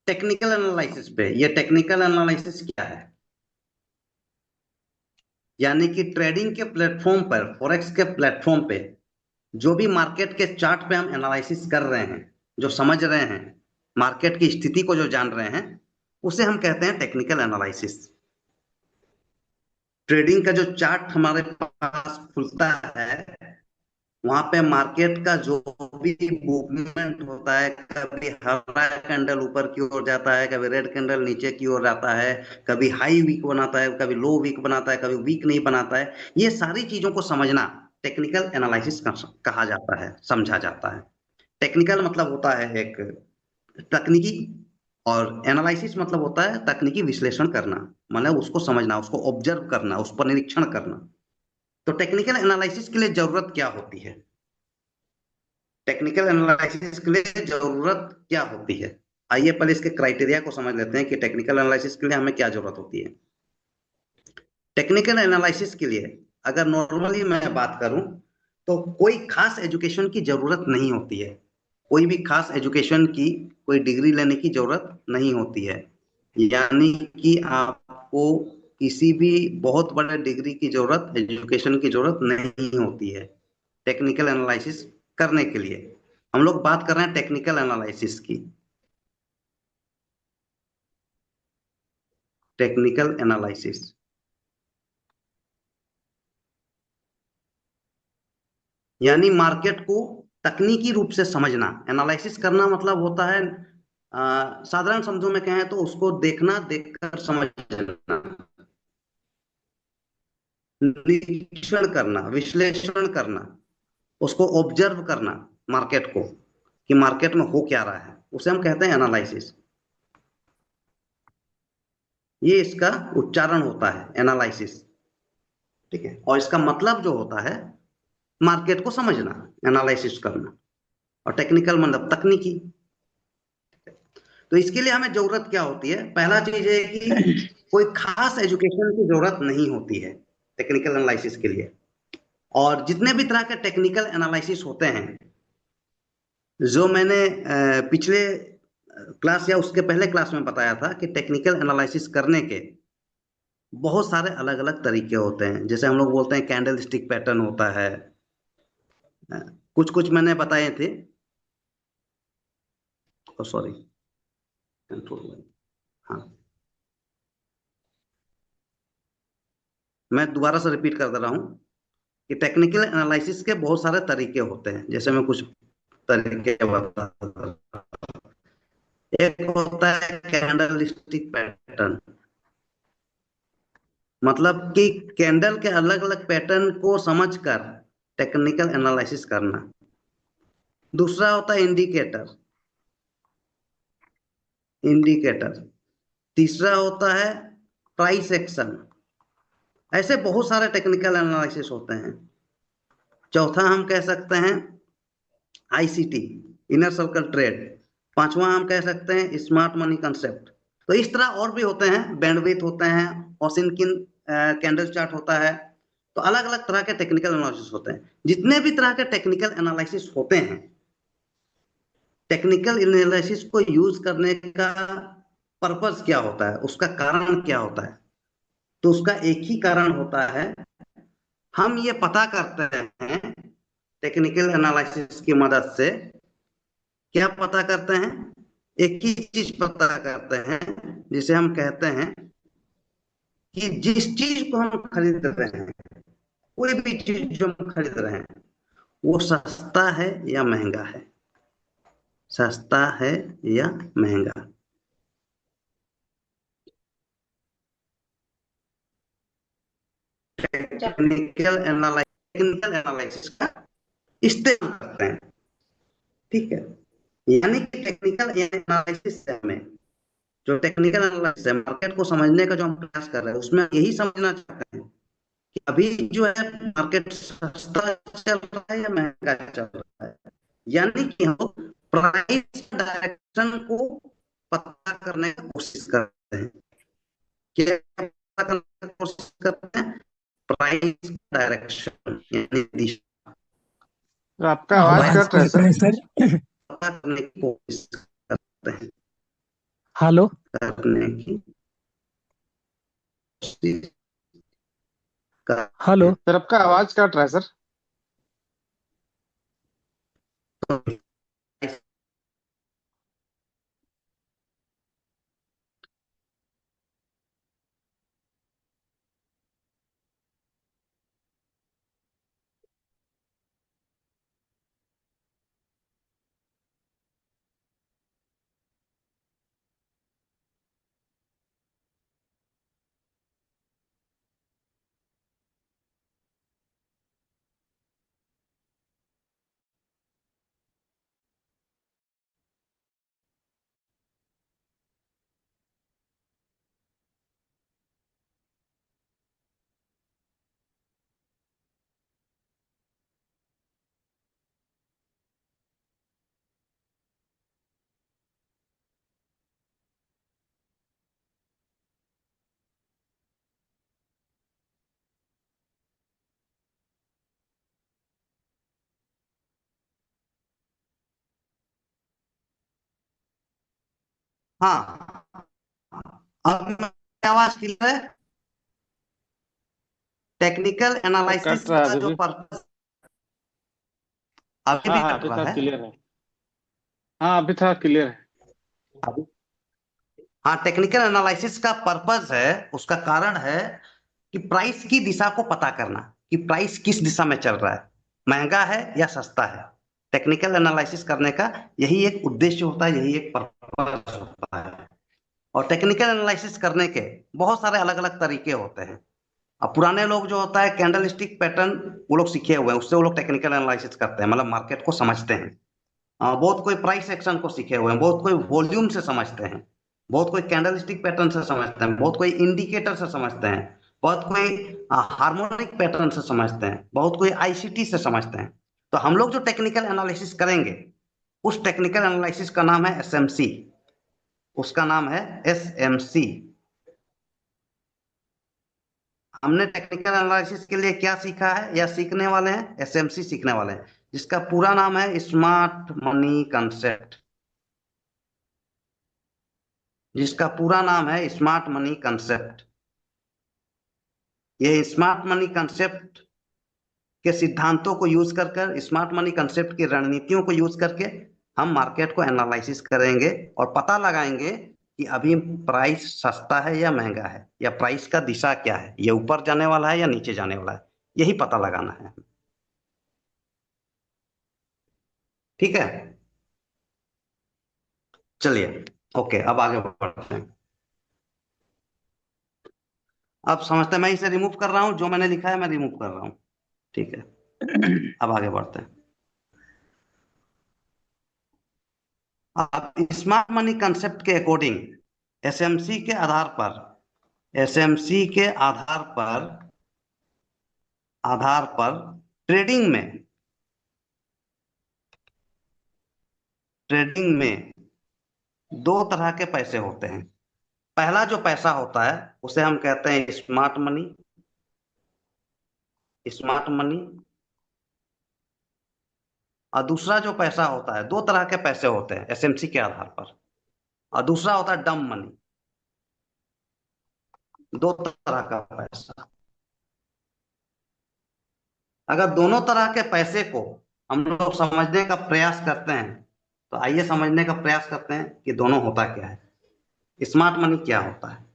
Technical analysis पे। ये technical analysis क्या है? यानी कि ट्रेडिंग के प्लेटफॉर्म पर, फॉरेक्स के प्लेटफॉर्म पे जो भी मार्केट के चार्ट पे हम एनालिसिस कर रहे हैं, जो समझ रहे हैं, मार्केट की स्थिति को जो जान रहे हैं, उसे हम कहते हैं टेक्निकल एनालिसिस। ट्रेडिंग का जो चार्ट हमारे पास खुलता है, वहां पे मार्केट का जो भी मूवमेंट होता है, कभी हरा कैंडल ऊपर की ओर जाता है, कभी रेड कैंडल नीचे की ओर जाता है, कभी हाई वीक बनाता है, कभी लो वीक बनाता है, कभी वीक नहीं बनाता है, ये सारी चीजों को समझना टेक्निकल एनालिसिस कहा जाता है, समझा जाता है। टेक्निकल मतलब होता है एक तकनीकी, और एनालिसिस मतलब होता है तकनीकी विश्लेषण करना, मतलब उसको समझना, उसको ऑब्जर्व करना, उस पर निरीक्षण करना। तो टेक्निकल एनालिसिस के लिए जरूरत क्या होती है? टेक्निकल एनालिसिस के लिए जरूरत क्या होती है? आइए पहले इसके क्राइटेरिया को समझ लेते हैं कि टेक्निकल एनालिसिस के लिए हमें क्या जरूरत होती है। टेक्निकल एनालिसिस के लिए अगर नॉर्मली मैं बात करूं, तो कोई खास एजुकेशन की जरूरत नहीं होती है। कोई भी खास एजुकेशन की, कोई डिग्री लेने की जरूरत नहीं होती है। यानी कि आपको किसी भी बहुत बड़े डिग्री की जरूरत, एजुकेशन की जरूरत नहीं होती है टेक्निकल एनालिसिस करने के लिए। हम लोग बात कर रहे हैं टेक्निकल एनालिसिस की। टेक्निकल एनालिसिस यानी मार्केट को तकनीकी रूप से समझना। एनालिसिस करना मतलब होता है, साधारण शब्दों में कहें तो उसको देखना, देखकर समझना, निरीक्षण करना, विश्लेषण करना, उसको ऑब्जर्व करना, मार्केट को, कि मार्केट में हो क्या रहा है, उसे हम कहते हैं एनालिसिस। ये इसका उच्चारण होता है, एनालिसिस। ठीक है, और इसका मतलब जो होता है मार्केट को समझना, एनालिसिस करना। और टेक्निकल मतलब तकनीकी। तो इसके लिए हमें जरूरत क्या होती है? पहला चीज है कि कोई खास एजुकेशन की जरूरत नहीं होती है टेक्निकल एनालिसिस के लिए। और जितने भी तरह के टेक्निकल एनालिसिस होते हैं, जो मैंने पिछले क्लास या उसके पहले क्लास में बताया था कि टेक्निकल एनालिसिस करने के बहुत सारे अलग अलग तरीके होते हैं। जैसे हम लोग बोलते हैं कैंडल स्टिक पैटर्न होता है, कुछ कुछ मैंने बताए थे। Sorry, control. हाँ, मैं दोबारा से रिपीट कर दे रहा हूँ कि टेक्निकल एनालिसिस के बहुत सारे तरीके होते हैं। जैसे मैं कुछ तरीके बता, एक होता है कैंडल स्टिक पैटर्न, मतलब कि कैंडल के अलग अलग पैटर्न को समझकर टेक्निकल एनालिसिस करना। दूसरा होता है इंडिकेटर, इंडिकेटर। तीसरा होता है प्राइस एक्शन। ऐसे बहुत सारे टेक्निकल एनालिसिस होते हैं। चौथा हम कह सकते हैं आईसीटी, इनर सर्कल ट्रेड। पांचवा हम कह सकते हैं स्मार्ट मनी कंसेप्ट। तो इस तरह और भी होते हैं, बैंडविड्थ होते हैं, ओसिनकिन कैंडल चार्ट होता है। तो अलग अलग तरह के टेक्निकल एनालिसिस होते हैं। जितने भी तरह के टेक्निकल एनालिसिस होते हैं, टेक्निकल एनालिसिस को यूज करने का पर्पस क्या होता है, उसका कारण क्या होता है? तो उसका एक ही कारण होता है, हम ये पता करते हैं टेक्निकल एनालिसिस की मदद से। क्या पता करते हैं? एक ही चीज पता करते हैं, जिसे हम कहते हैं कि जिस चीज को हम खरीद रहे हैं, कोई भी चीज जो हम खरीद रहे हैं, वो सस्ता है या महंगा है, सस्ता है या महंगा। टेक्निकल एनालिसिस का इस्तेमाल करते हैं। ठीक है, यानी कि टेक्निकल एनालिसिस से हमें, जो टेक्निकल एनालिसिस है, मार्केट को समझने का जो हम प्रयास कर रहे हैं, उसमें यही समझना चाहते हैं कि अभी जो है मार्केट सस्ता चल रहा है या महंगा चल रहा है। यानी कि हम प्राइस डायरेक्शन को पता करने की कोशिश करते हैं। क्या पता करने की कोशिश करते हैं? प्राइस डायरेक्शन यानी दिशा आपका आवाज आवाज कट रहा है कट रहा सर। है सर। पता करने की कोशिश करते हैं। हेलो। करने की कोशिश करते हेलो। हैं। सर आपका आवाज कट रहा है सर। तो हाँ, अब मेरी आवाज क्लियर है? टेक्निकल सर एनालिसिस कट रहा है का अभी जो भी। पर्पस अभी हाँ भी हाँ, कट अभी रहा थोड़ा है। क्लियर है। हाँ, अभी थोड़ा क्लियर है। अभी हाँ, टेक्निकल एनालिसिस का पर्पस है, उसका कारण है कि प्राइस की दिशा को पता करना, कि प्राइस किस दिशा में चल रहा है, महंगा है या सस्ता है। टेक्निकल एनालिसिस करने का यही एक उद्देश्य होता है, यही एक पर्पस होता है। और टेक्निकल एनालिसिस करने के बहुत सारे अलग अलग तरीके होते हैं। अब पुराने लोग जो होता है कैंडल स्टिक पैटर्न, वो लोग सीखे हुए हैं, उससे वो लोग टेक्निकल एनालिसिस करते हैं, मतलब मार्केट को समझते हैं। बहुत कोई प्राइस एक्शन को सीखे हुए हैं, बहुत कोई वॉल्यूम से समझते हैं, बहुत कोई कैंडल स्टिक पैटर्न से समझते हैं, बहुत कोई इंडिकेटर से समझते हैं, बहुत कोई हार्मोनिक पैटर्न से समझते हैं, बहुत कोई आईसीटी से समझते हैं। तो हम लोग जो टेक्निकल एनालिसिस करेंगे, उस टेक्निकल एनालिसिस का नाम है एसएमसी। उसका नाम है एसएमसी। हमने टेक्निकल एनालिसिस के लिए क्या सीखा है या सीखने वाले हैं? एसएमसी सीखने वाले हैं, जिसका पूरा नाम है स्मार्ट मनी कंसेप्ट। जिसका पूरा नाम है स्मार्ट मनी कंसेप्ट। ये स्मार्ट मनी कंसेप्ट के सिद्धांतों को यूज कर कर, स्मार्ट मनी कंसेप्ट की रणनीतियों को यूज करके हम मार्केट को एनालिसिस करेंगे और पता लगाएंगे कि अभी प्राइस सस्ता है या महंगा है, या प्राइस का दिशा क्या है, ये ऊपर जाने वाला है या नीचे जाने वाला है, यही पता लगाना है। ठीक है, चलिए। ओके, अब आगे बढ़ते हैं। अब समझते हैं, मैं इसे रिमूव कर रहा हूं, जो मैंने लिखा है मैं रिमूव कर रहा हूं। ठीक है, अब आगे बढ़ते हैं। अब स्मार्ट मनी कंसेप्ट के अकॉर्डिंग, एसएमसी के आधार पर, एसएमसी के आधार पर ट्रेडिंग में, ट्रेडिंग में दो तरह के पैसे होते हैं। पहला जो पैसा होता है उसे हम कहते हैं स्मार्ट मनी। Smart money. और दूसरा जो पैसा होता है, दो तरह के पैसे होते हैं एसएमसी के आधार पर, और दूसरा होता है डम मनी। दो तरह का पैसा। अगर दोनों तरह के पैसे को हम लोग समझने का प्रयास करते हैं, तो आइए समझने का प्रयास करते हैं कि दोनों होता क्या है, स्मार्ट मनी क्या होता है।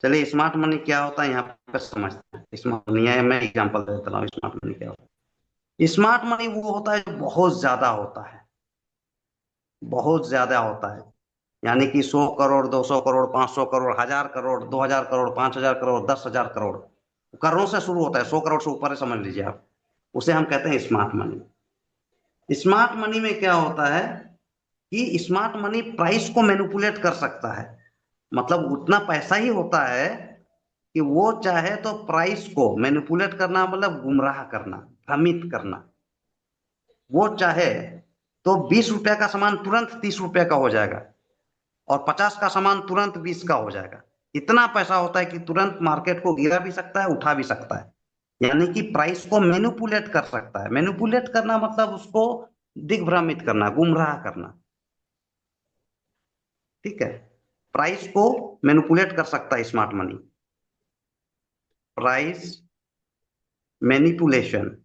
चलिए, स्मार्ट मनी क्या होता है यहाँ पे समझते हैं। स्मार्ट मनी है, मैं एग्जांपल दे देता हूँ स्मार्ट मनी क्या होता है। स्मार्ट मनी वो होता है जो बहुत ज्यादा होता है, बहुत ज्यादा होता है। यानी कि 100 करोड़, 200 करोड़, 500 करोड़, 1000 करोड़, 2000 करोड़, 5000 करोड़, 10,000 करोड़, करोड़ों से शुरू होता है, 100 करोड़ से ऊपर है, समझ लीजिए आप। उसे हम कहते हैं स्मार्ट मनी। स्मार्ट मनी में क्या होता है कि स्मार्ट मनी प्राइस को मैनिपुलेट कर सकता है। मतलब उतना पैसा ही होता है कि वो चाहे तो प्राइस को मैनिपुलेट करना, मतलब गुमराह करना, भ्रमित करना। वो चाहे तो 20 रुपए का सामान तुरंत 30 रुपए का हो जाएगा, और 50 का सामान तुरंत 20 का हो जाएगा। इतना पैसा होता है कि तुरंत मार्केट को गिरा भी सकता है, उठा भी सकता है। यानी कि प्राइस को मैनिपुलेट कर सकता है। मैनिपुलेट करना मतलब उसको दिग्भ्रमित करना, गुमराह करना। ठीक है। प्राइस को मैनिपुलेट कर सकता है smart money. Price manipulation,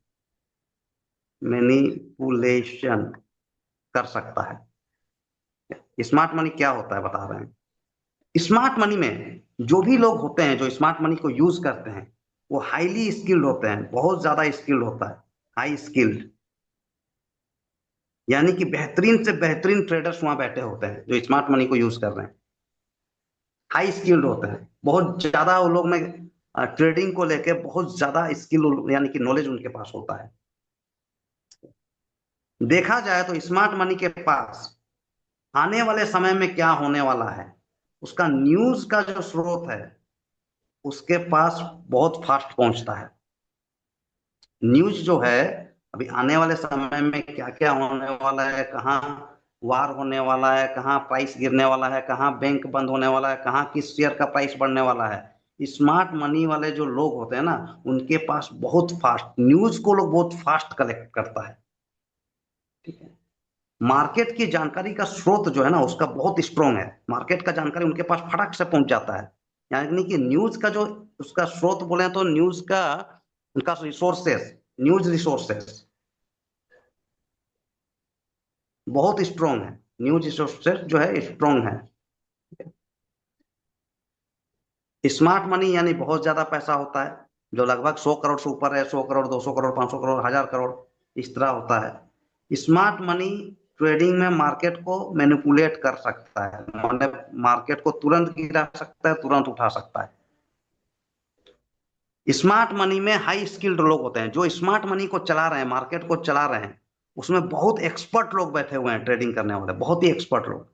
manipulation कर सकता है। स्मार्ट मनी क्या होता है बता रहे हैं। स्मार्ट मनी में जो भी लोग होते हैं जो स्मार्ट मनी को यूज करते हैं वो हाईली स्किल्ड होते हैं, बहुत ज्यादा स्किल्ड होता है, हाई स्किल्ड। यानी कि बेहतरीन से बेहतरीन ट्रेडर्स वहां बैठे होते हैं जो स्मार्ट मनी को यूज कर रहे हैं, हाई स्किल्ड होते हैं, बहुत ज्यादा वो लोग में ट्रेडिंग को लेके बहुत ज्यादा स्किल यानी कि नॉलेज उनके पास होता है। देखा जाए तो स्मार्ट मनी के पास आने वाले समय में क्या होने वाला है उसका न्यूज का जो स्रोत है उसके पास बहुत फास्ट पहुंचता है। न्यूज जो है अभी आने वाले समय में क्या क्या होने वाला है, कहाँ वार होने वाला है, कहाँ प्राइस गिरने वाला है, कहाँ बैंक बंद होने वाला है, कहाँ किस शेयर का प्राइस बढ़ने वाला है, स्मार्ट मनी वाले जो लोग होते हैं ना उनके पास बहुत फास्ट न्यूज को लोग बहुत फास्ट कलेक्ट करता है। ठीक है, मार्केट की जानकारी का स्रोत जो है ना उसका बहुत स्ट्रोंग है, मार्केट का जानकारी उनके पास फटक से पहुंच जाता है। यानी कि न्यूज का जो उसका स्रोत बोले तो न्यूज का उनका रिसोर्सेस, न्यूज रिसोर्सेस बहुत स्ट्रोंग है, न्यूज रिसोर्सेस जो है स्ट्रोंग है। स्मार्ट मनी यानी बहुत ज्यादा पैसा होता है जो लगभग 100 करोड़ से ऊपर है, 100 करोड़, 200 करोड़, 500 करोड़, 1000 करोड़, इस तरह होता है। स्मार्ट मनी ट्रेडिंग में मार्केट को मैनिपुलेट कर सकता है, मतलब मार्केट को तुरंत गिरा सकता है, तुरंत उठा सकता है। स्मार्ट मनी में हाई स्किल्ड लोग होते हैं जो स्मार्ट मनी को चला रहे हैं, मार्केट को चला रहे हैं, उसमें बहुत एक्सपर्ट लोग बैठे हुए हैं ट्रेडिंग करने वाले, बहुत ही एक्सपर्ट लोग।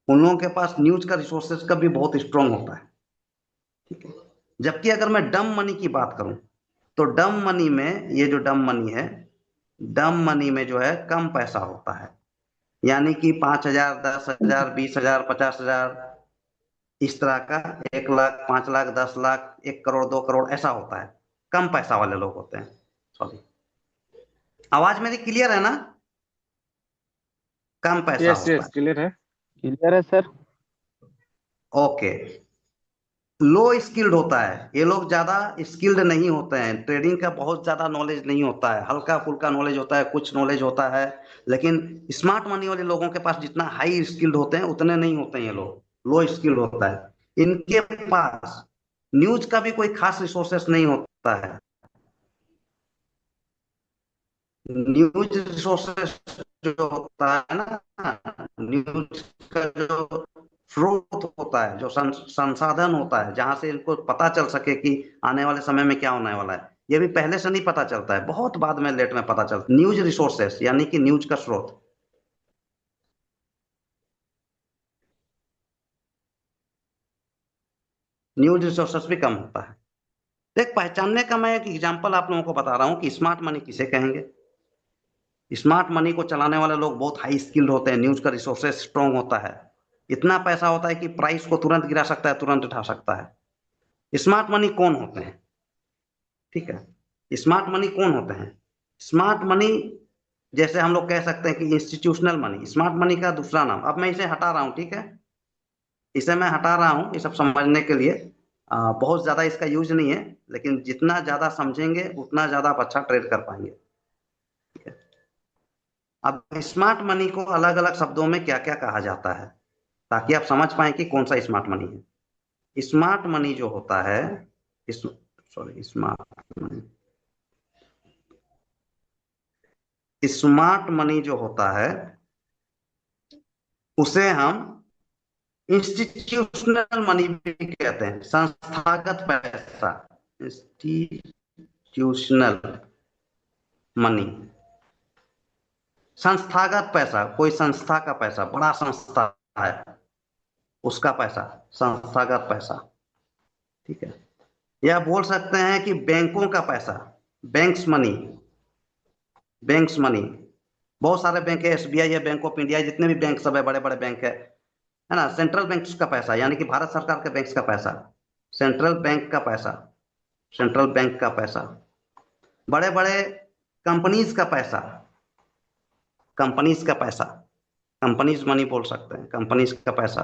उन लोगों के पास न्यूज का रिसोर्सेज का भी बहुत स्ट्रांग होता है। ठीक है, जबकि अगर मैं डम मनी की बात करूं तो डम मनी में ये जो डम मनी है, डम मनी में जो है कम पैसा होता है, यानी कि 5,000, 10,000, 20,000, 50,000, इस तरह का, 1 लाख, 5 लाख, 10 लाख, 1 करोड़, 2 करोड़ ऐसा होता है। कम पैसा वाले लोग होते हैं। सॉरी, आवाज मेरी क्लियर है ना? कम पैसा यस होता यस है। क्लियर है। क्लियर है सर। ओके, लो स्किल्ड होता है, ये लोग ज्यादा स्किल्ड नहीं होते हैं, ट्रेडिंग का बहुत ज्यादा नॉलेज नहीं होता है, हल्का फुल्का नॉलेज होता है, कुछ नॉलेज होता है। लेकिन स्मार्ट मनी वाले लोगों के पास जितना हाई स्किल्ड होते हैं उतने नहीं होते हैं ये लोग, लो स्किल्ड होता है इनके पास। न्यूज का भी कोई खास रिसोर्सेस नहीं होता है। न्यूज रिसोर्सेस जो होता है ना, न्यूज का जो स्रोत होता है, जो संसाधन होता है जहां से इनको पता चल सके कि आने वाले समय में क्या होने वाला है, ये भी पहले से नहीं पता चलता है, बहुत बाद में लेट में पता चलता है। न्यूज रिसोर्सेस यानी कि न्यूज का स्रोत। न्यूज रिसोर्सेस भी कम होता है। देख, पहचानने का मैं एक एग्जांपल आप लोगों को बता रहा हूं कि स्मार्ट मनी किसे कहेंगे। स्मार्ट मनी को चलाने वाले लोग बहुत हाई स्किल्ड होते हैं, न्यूज का रिसोर्सेस स्ट्रांग होता है, इतना पैसा होता है कि प्राइस को तुरंत गिरा सकता है, तुरंत उठा सकता है। स्मार्ट मनी कौन होते हैं? ठीक है, स्मार्ट मनी कौन होते हैं? स्मार्ट मनी जैसे हम लोग कह सकते हैं कि इंस्टीट्यूशनल मनी, स्मार्ट मनी का दूसरा नाम। अब मैं इसे हटा रहा हूं, ठीक है, इसे मैं हटा रहा हूं ये सब समझने के लिए। बहुत ज्यादा इसका यूज नहीं है, लेकिन जितना ज्यादा समझेंगे उतना ज्यादा आप अच्छा ट्रेड कर पाएंगे। ठीक है, अब स्मार्ट मनी को अलग अलग शब्दों में क्या क्या कहा जाता है ताकि आप समझ पाए कि कौन सा स्मार्ट मनी है। स्मार्ट मनी जो होता है, इस sorry smart money, smart money जो होता है उसे हम इंस्टीट्यूशनल मनी भी कहते हैं, संस्थागत पैसा, इंस्टीट्यूशनल मनी। संस्थागत पैसा, कोई संस्था का पैसा, बड़ा संस्था है उसका पैसा, संस्थागत पैसा। ठीक है, या बोल सकते हैं कि बैंकों का पैसा, बैंक्स मनी, बैंक्स मनी। बहुत सारे बैंक है, एसबीआई है, बैंक ऑफ इंडिया, जितने भी बैंक सब है, बड़े बड़े बैंक है ना। सेंट्रल बैंक का पैसा यानी कि भारत सरकार के बैंक का पैसा, सेंट्रल बैंक का पैसा, सेंट्रल बैंक का पैसा। बड़े बड़े कंपनीज का पैसा, कंपनीज का पैसा। कंपनीज मनी बोल सकते हैं, कंपनीज का पैसा।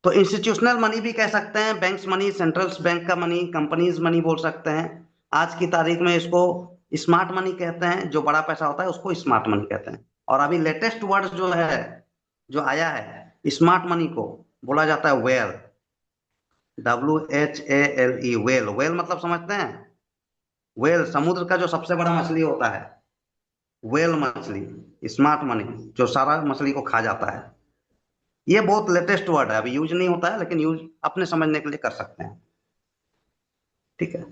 तो इंस्टीट्यूशनल मनी भी कह सकते हैं, बैंक्स मनी, सेंट्रल बैंक का मनी, कंपनीज मनी बोल सकते हैं। आज की तारीख में इसको स्मार्ट मनी कहते हैं, जो बड़ा पैसा होता है उसको स्मार्ट मनी कहते हैं। और अभी लेटेस्ट वर्ड जो है, जो आया है स्मार्ट मनी को, बोला जाता है वेल, WHALE, वेल। वेल मतलब समझते हैं? वेल समुद्र का जो सबसे बड़ा मछली होता है, वेल मछली, स्मार्ट मनी जो सारा मछली को खा जाता है। ये बहुत लेटेस्ट वर्ड है, अभी यूज नहीं होता है, लेकिन यूज अपने समझने के लिए कर सकते हैं। ठीक है।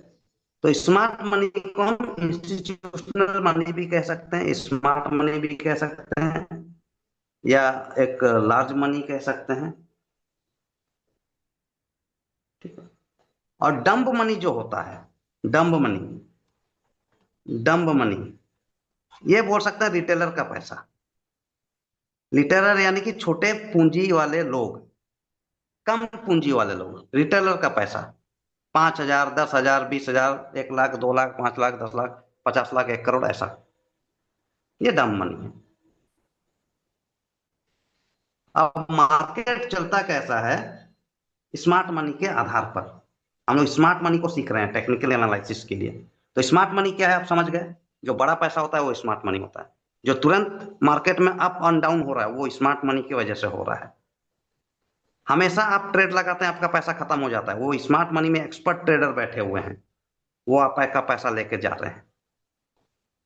तो स्मार्ट मनी को हम इंस्टीट्यूशनल मनी भी कह सकते हैं, स्मार्ट मनी भी कह सकते हैं, या एक लार्ज मनी कह सकते हैं। ठीक है। और डंब मनी जो होता है, डंब मनी, डंब मनी, ये बोल सकते हैं रिटेलर का पैसा। रिटेलर यानी कि छोटे पूंजी वाले लोग, कम पूंजी वाले लोग, रिटेलर का पैसा। 5,000, 10,000, 20,000, 1 लाख, 2 लाख, 5 लाख, 10 लाख, 50 लाख, 1 करोड़, ऐसा। ये डंब मनी है। अब मार्केट चलता कैसा है? स्मार्ट मनी के आधार पर। हम लोग स्मार्ट मनी को सीख रहे हैं टेक्निकल एनालिसिस के लिए। तो स्मार्ट मनी क्या है आप समझ गए? जो बड़ा पैसा होता है वो स्मार्ट मनी होता है। जो तुरंत मार्केट में अप एंड डाउन हो रहा है वो स्मार्ट मनी की वजह से हो रहा है। हमेशा आप ट्रेड लगाते हैं, आपका पैसा खत्म हो जाता है, वो स्मार्ट मनी में एक्सपर्ट ट्रेडर बैठे हुए हैं, वो आपका पैसा लेके जा रहे हैं।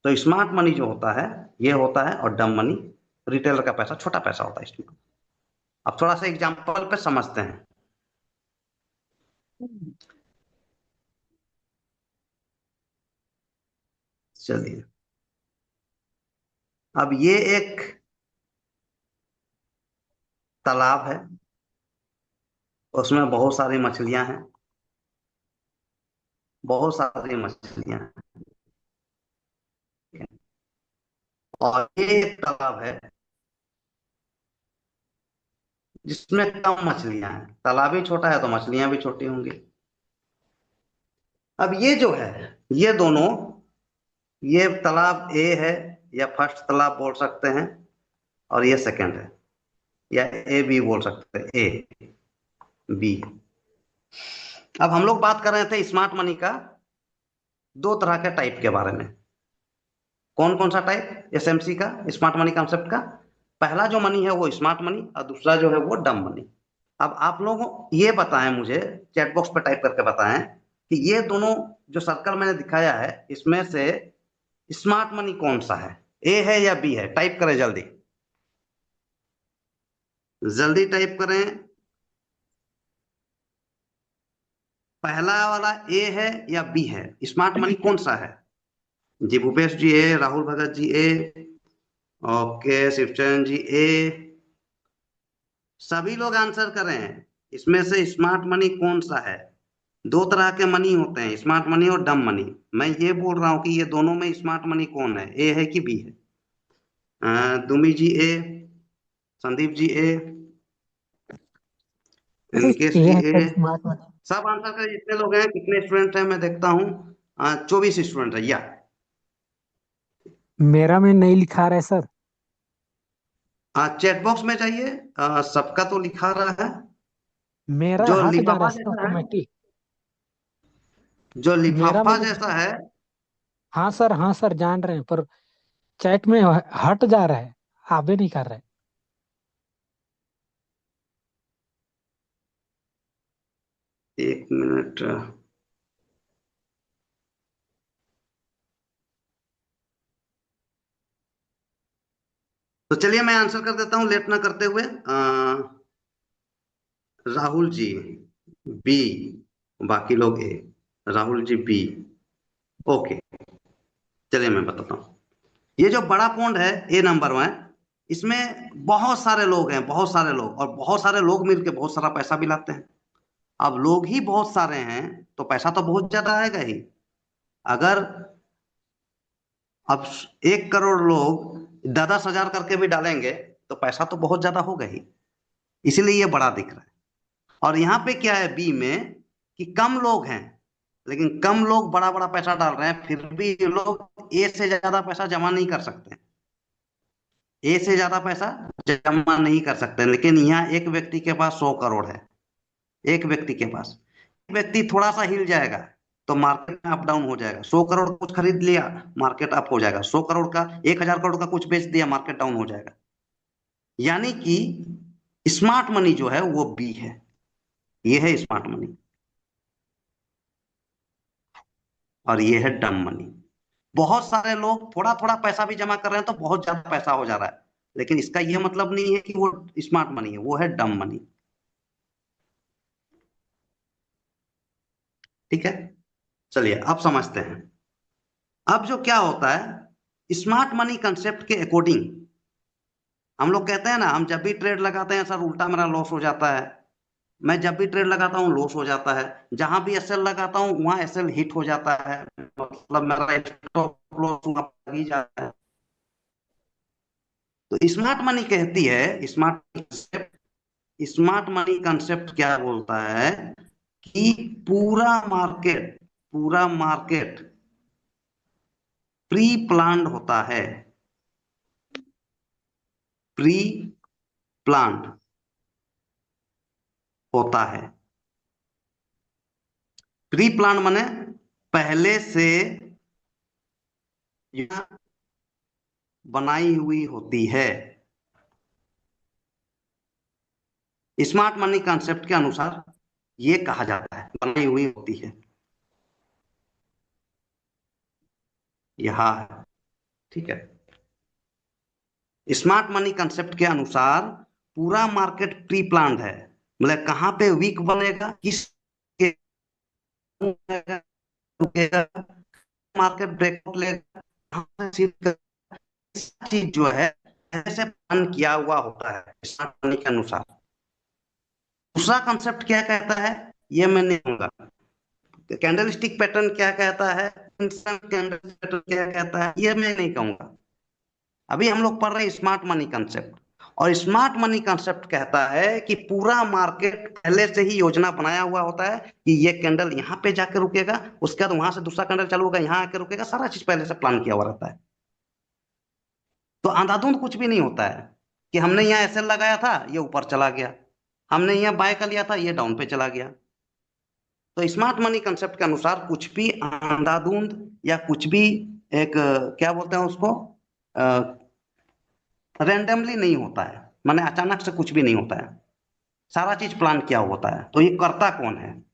तो स्मार्ट मनी जो होता है ये होता है, और डम मनी रिटेलर का पैसा, छोटा पैसा होता है इसमें। अब थोड़ा सा एग्जांपल पे समझते हैं। चलिए, अब ये एक तालाब है, उसमें बहुत सारी मछलियां हैं, बहुत सारी मछलियां हैं। और ये एक तालाब है जिसमें कम मछलियां हैं। तालाब ही छोटा है तो मछलियां भी छोटी होंगी। अब ये जो है, ये दोनों, ये तालाब ए है, या फर्स्ट तालाब बोल सकते हैं, और ये सेकंड है, या ए बी बोल सकते हैं, ए बी। अब हम लोग बात कर रहे थे स्मार्ट मनी का, 2 तरह के टाइप के बारे में। कौन कौन सा टाइप? SMC का, स्मार्ट मनी कॉन्सेप्ट का। पहला जो मनी है वो स्मार्ट मनी, और दूसरा जो है वो डम मनी। अब आप लोग ये बताएं मुझे, चैट बॉक्स पर टाइप करके बताएं कि ये दोनों जो सर्कल मैंने दिखाया है, इसमें से स्मार्ट मनी कौन सा है? ए है या बी है? टाइप करें जल्दी, जल्दी टाइप करें। पहला वाला ए है या बी है? स्मार्ट मनी कौन सा है? जी भूपेश जी ए, राहुल भगत जी ए, ओके, शिवचरण जी ए। सभी लोग आंसर करें, इसमें से स्मार्ट मनी कौन सा है? 2 तरह के मनी होते हैं, स्मार्ट मनी और डम मनी। मैं ये बोल रहा हूं कि ये दोनों में स्मार्ट मनी कौन है, ए है कि बी है? दुमी जी ए, संदीप जी ए, इनकेश ये जी है ए। Sir smart money. सब आंसर करें जितने लोग हैं। कितने स्टूडेंट हैं मैं देखता हूँ? 24 स्टूडेंट है, या मेरा में नहीं लिखा रहा है सर। चैट बॉक्स में जाइए, सबका तो लिखा रहा है। मेरा जो हट जा रहा लिफाफा है सर जैसा है, ऑटोमेटिक। जो मेरा में लिफाफा जो, जैसा है। हाँ सर जान रहे हैं, पर चैट में हट जा रहा है, आगे नहीं कर रहा है। 1 मिनट। तो चलिए मैं आंसर कर देता हूं लेट ना करते हुए। राहुल जी बी, बाकी लोग A. Rahul ji B, okay. चलिए मैं बताता हूँ। ये जो बड़ा पॉन्ड है, A नंबर 1, इसमें बहुत सारे लोग हैं, बहुत सारे लोग, और बहुत सारे लोग मिलके बहुत सारा पैसा भी लाते हैं। अब लोग ही बहुत सारे हैं तो पैसा तो बहुत ज्यादा आएगा ही। अगर अब 1 करोड़ लोग 10-10 हजार करके भी डालेंगे तो पैसा तो बहुत ज्यादा होगा ही। इसीलिए ये बड़ा दिख रहा है। और यहाँ पे क्या है बी में, कि कम लोग हैं, लेकिन कम लोग बड़ा बड़ा पैसा डाल रहे हैं, फिर भी ये लोग ए से ज्यादा पैसा जमा नहीं कर सकते। ए से ज्यादा पैसा जमा नहीं कर सकते, लेकिन यहाँ एक व्यक्ति के पास 100 करोड़ है, एक व्यक्ति के पास, एक व्यक्ति थोड़ा सा हिल जाएगा तो मार्केट में अप डाउन हो जाएगा। 100 करोड़ कुछ खरीद लिया, मार्केट अप हो जाएगा। 100 करोड़ का, 1,000 करोड़ का कुछ बेच दिया, मार्केट डाउन हो जाएगा। यानी कि स्मार्ट मनी जो है वो बी है, ये है स्मार्ट मनी, और ये है डम मनी। बहुत सारे लोग थोड़ा थोड़ा पैसा भी जमा कर रहे हैं तो बहुत ज्यादा पैसा हो जा रहा है, लेकिन इसका यह मतलब नहीं है कि वो स्मार्ट मनी है, वो है डम मनी। ठीक है, चलिए अब समझते हैं। अब जो क्या होता है, स्मार्ट मनी कंसेप्ट के अकॉर्डिंग हम लोग कहते हैं ना, हम जब भी ट्रेड लगाते हैं सर उल्टा मेरा लॉस हो जाता है, मैं जब भी ट्रेड लगाता हूँ लॉस हो जाता है, जहां भी एसएल लगाता हूँ वहां एसएल हिट हो जाता है, मतलब मेरा स्टॉप लॉस वहां लग ही जाता है। तो स्मार्ट मनी कहती है, स्मार्ट मनी कंसेप्ट क्या बोलता है कि पूरा मार्केट प्री प्लान्ड होता है, प्री प्लान्ड होता है। प्री प्लान माने पहले से योजना बनाई हुई होती है। स्मार्ट मनी कॉन्सेप्ट के अनुसार ये कहा जाता है बनाई हुई होती है, यह है। ठीक है, स्मार्ट मनी कंसेप्ट के अनुसार पूरा मार्केट प्री प्लान्ड है, मतलब कहां पे वीक बनेगा, किस के रुकेगा, मार्केट ब्रेकआउट लेगा, कहां से चीज जो है ऐसे प्लान किया हुआ होता है स्मार्ट मनी के अनुसार। दूसरा कंसेप्ट क्या कहता है ये मैं नहीं कहूंगा, कैंडल स्टिक पैटर्न क्या कहता है, कैंडल पैटर्न क्या कहता है ये मैं नहीं कहूंगा। अभी हम लोग पढ़ रहे हैं स्मार्ट मनी कंसेप्ट, और स्मार्ट मनी कंसेप्ट कहता है कि पूरा मार्केट पहले से ही योजना बनाया हुआ होता है कि ये कैंडल यहाँ पे जाकर रुकेगा, उसके बाद वहां से दूसरा कैंडल चालू होगा, यहाँ आकर रुकेगा, सारा चीज पहले से प्लान किया हुआ रहता है। तो अंधाधुंध कुछ भी नहीं होता है कि हमने यहाँ एसएल लगाया था ये ऊपर चला गया, हमने यहाँ बाय कर लिया था ये डाउन पे चला गया। तो स्मार्ट मनी कंसेप्ट के अनुसार कुछ भी अंधाधुंध या कुछ भी एक क्या बोलते हैं उसको, रैंडमली नहीं होता है, माने अचानक से कुछ भी नहीं होता है, सारा चीज प्लान किया होता है। तो ये करता कौन है,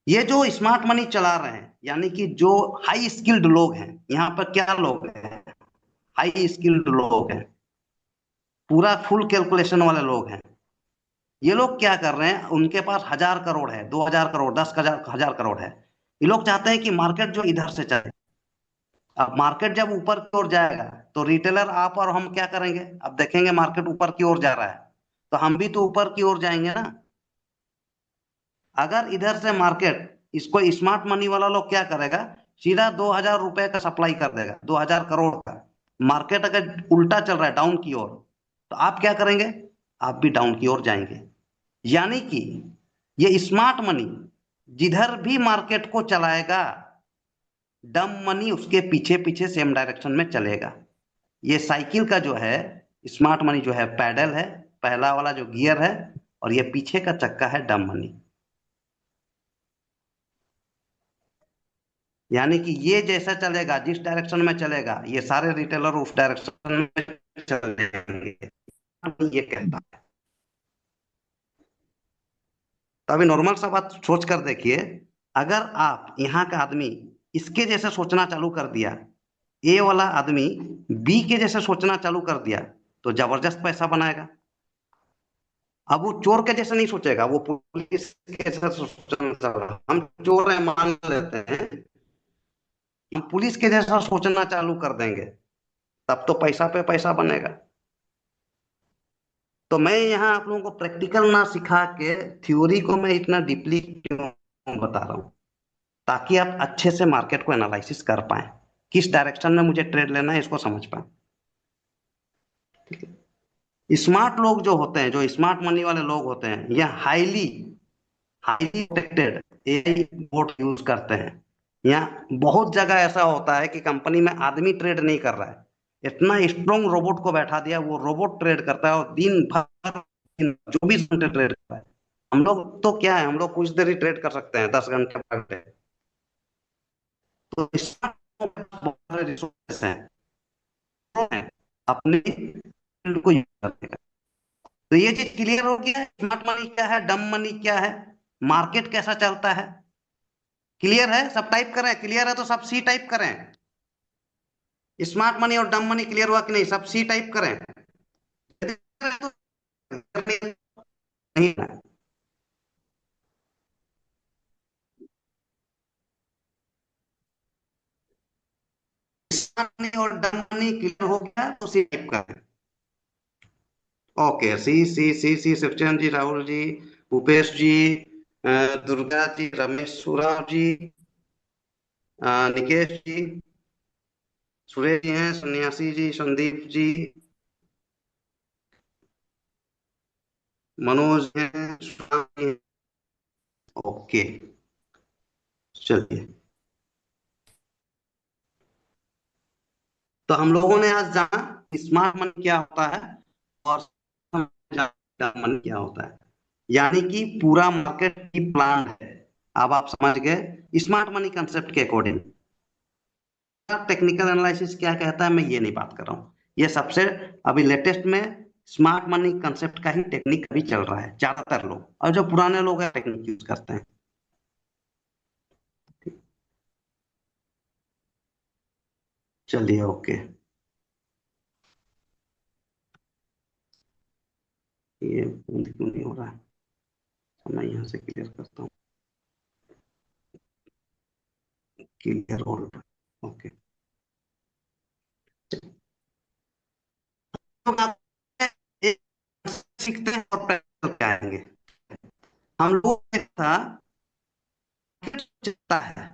ये जो स्मार्ट मनी चला रहे हैं यानी कि जो हाई स्किल्ड लोग हैं, यहाँ पर क्या लोग हैं, हाई स्किल्ड लोग हैं, पूरा फुल कैलकुलेशन वाले लोग हैं। ये लोग क्या कर रहे हैं, उनके पास 1,000 करोड़ है, 2,000 करोड़, 10,000 करोड़ है। ये लोग चाहते हैं कि मार्केट जो इधर से चले। अब मार्केट जब ऊपर की ओर जाएगा तो रिटेलर आप और हम क्या करेंगे, अब देखेंगे मार्केट ऊपर की ओर जा रहा है तो हम भी तो ऊपर की ओर जाएंगे ना। अगर इधर से मार्केट, इसको स्मार्ट मनी वाला लोग क्या करेगा, सीधा 2,000 रुपए का सप्लाई कर देगा, 2,000 करोड़ का। मार्केट अगर उल्टा चल रहा है डाउन की ओर, तो आप क्या करेंगे, आप भी डाउन की ओर जाएंगे। यानी कि ये स्मार्ट मनी जिधर भी मार्केट को चलाएगा, डम मनी उसके पीछे पीछे सेम डायरेक्शन में चलेगा। ये साइकिल का जो है, स्मार्ट मनी जो है पैडल है, पहला वाला जो गियर है, और ये पीछे का चक्का है डम मनी। यानी कि ये जैसा चलेगा, जिस डायरेक्शन में चलेगा, ये सारे रिटेलर उस डायरेक्शन में चलेंगे, ये कहता है। तो अभी नॉर्मल सा बात सोच कर देखिए, अगर आप यहाँ का आदमी इसके जैसे सोचना चालू कर दिया, ए वाला आदमी बी के जैसे सोचना चालू कर दिया, तो जबरदस्त पैसा बनाएगा। अब वो चोर के जैसे नहीं सोचेगा, वो पुलिस के जैसे सोचना चालू, हम चोर है मान लेते हैं, हम पुलिस के जैसा सोचना चालू कर देंगे, तब तो पैसा पे पैसा बनेगा। तो मैं यहाँ आप लोगों को प्रैक्टिकल ना सिखा के थ्योरी को मैं इतना डीपली क्यों बता रहा हूँ, ताकि आप अच्छे से मार्केट को एनालिसिस कर पाए, किस डायरेक्शन में मुझे ट्रेड लेना है इसको समझ पाए। ठीक है, स्मार्ट लोग जो होते हैं, जो स्मार्ट मनी वाले लोग होते हैं, ये highly highly protected AI boat use करते हैं। यहाँ बहुत जगह ऐसा होता है कि कंपनी में आदमी ट्रेड नहीं कर रहा है, इतना स्ट्रॉन्ग रोबोट को बैठा दिया, वो रोबोट ट्रेड करता है और दिन भर 24 घंटे ट्रेड करता है। हम लोग तो क्या है, हम लोग कुछ देर ही ट्रेड कर सकते हैं, 10 घंटे पर डे। तो इसमें रिसोर्सेस हैं अपने फील्ड को यूज करने का। तो ये चीज क्लियर हो गया है, स्मार्ट मनी क्या है, डम मनी क्या है, मार्केट कैसा चलता है। क्लियर है? सब टाइप करें, क्लियर है तो सब सी टाइप करें। स्मार्ट मनी और डम मनी क्लियर हुआ कि नहीं? सब सी टाइप करें। नहीं ना? स्मार्ट मनी और डम मनी क्लियर हो गया तो सी टाइप करें। ओके, सी सी सी सी, शिवचंद जी, राहुल जी, भूपेश जी, दुर्गा जी, रमेश सुराव जी, निकेश जी, सुरेश जी हैं, सन्यासी जी, संदीप जी, मनोज हैं, सुशांत जी हैं। ओके, चलिए। तो हम लोगों ने आज जाना स्मार्ट मनी क्या होता है और मनी क्या होता है, यानी कि पूरा मार्केट की प्लान है। अब आप समझ गए स्मार्ट मनी कंसेप्ट के अकॉर्डिंग। टेक्निकल एनालिसिस क्या कहता है मैं ये नहीं बात कर रहा हूँ, ये सबसे अभी लेटेस्ट में स्मार्ट मनी कंसेप्ट का ही टेक्निक अभी चल रहा है। ज्यादातर लोग और जो पुराने लोग हैं टेक्निक यूज करते हैं। चलिए, ओके। ये बंद क्यों नहीं हो रहा है? तो मैं यहाँ से क्लियर करता हूँ। Clear all. ओके। तो आप एक सीखते हैं और प्रैक्टिकल पे आएंगे। हम लोग था चलता है,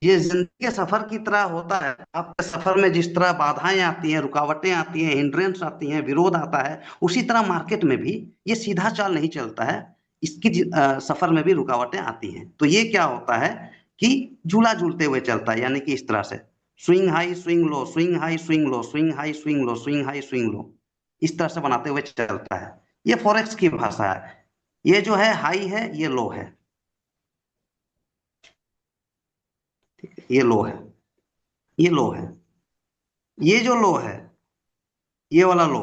ये जिंदगी के सफर की तरह होता है। आपके सफर में जिस तरह बाधाएं आती हैं, रुकावटें आती हैं, हिंड्रेंस आती हैं, विरोध आता है, उसी तरह मार्केट में भी ये सीधा चाल नहीं चलता है। इसकी सफर में भी रुकावटें आती हैं। तो ये क्या होता है कि झूला झूलते हुए चलता है, यानी कि इस तरह से swing high swing low, swing high swing low, swing high swing low, swing high swing low, इस तरह से बनाते हुए चलता है। ये फॉरेक्स की भाषा है। ये जो है हाई है, ये लो है, ये लो है, ये लो है, ये जो लो है, ये वाला लो,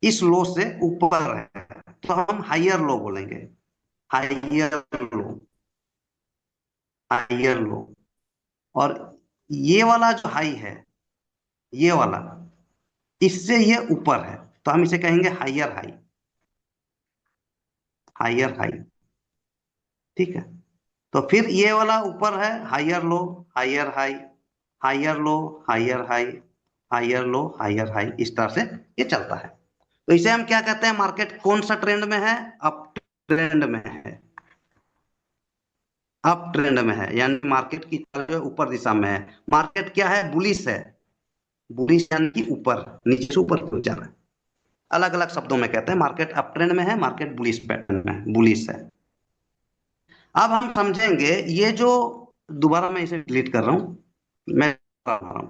इस लो से ऊपर है तो हम हाइयर लो बोलेंगे। हाइयर लो, हाइयर लो। और ये वाला जो हाई है, ये वाला, इससे ये ऊपर है तो हम इसे कहेंगे हाइयर हाई। हाइयर हाई, ठीक है। तो फिर ये वाला ऊपर है, हाइयर लो, हाइयर हाई, हाइयर लो, हाइयर हाई, हाइयर लो, हाइयर हाई, इस तरह से ये चलता है। तो इसे हम क्या कहते हैं? मार्केट कौन सा ट्रेंड में है? अप ट्रेंड में है। अप ट्रेंड में है यानी मार्केट की चाल जो है ऊपर दिशा में है। मार्केट क्या है? बुलिश है। बुलिश यानी कि ऊपर, नीचे से ऊपर क्यों जा रहा है। अलग अलग शब्दों में कहते हैं मार्केट अप ट्रेंड में है, मार्केट बुलिश पैटर्न में है, बुलिश है। अब हम समझेंगे ये जो, दोबारा मैं इसे डिलीट कर रहा हूं, मैं बता रहा हूं।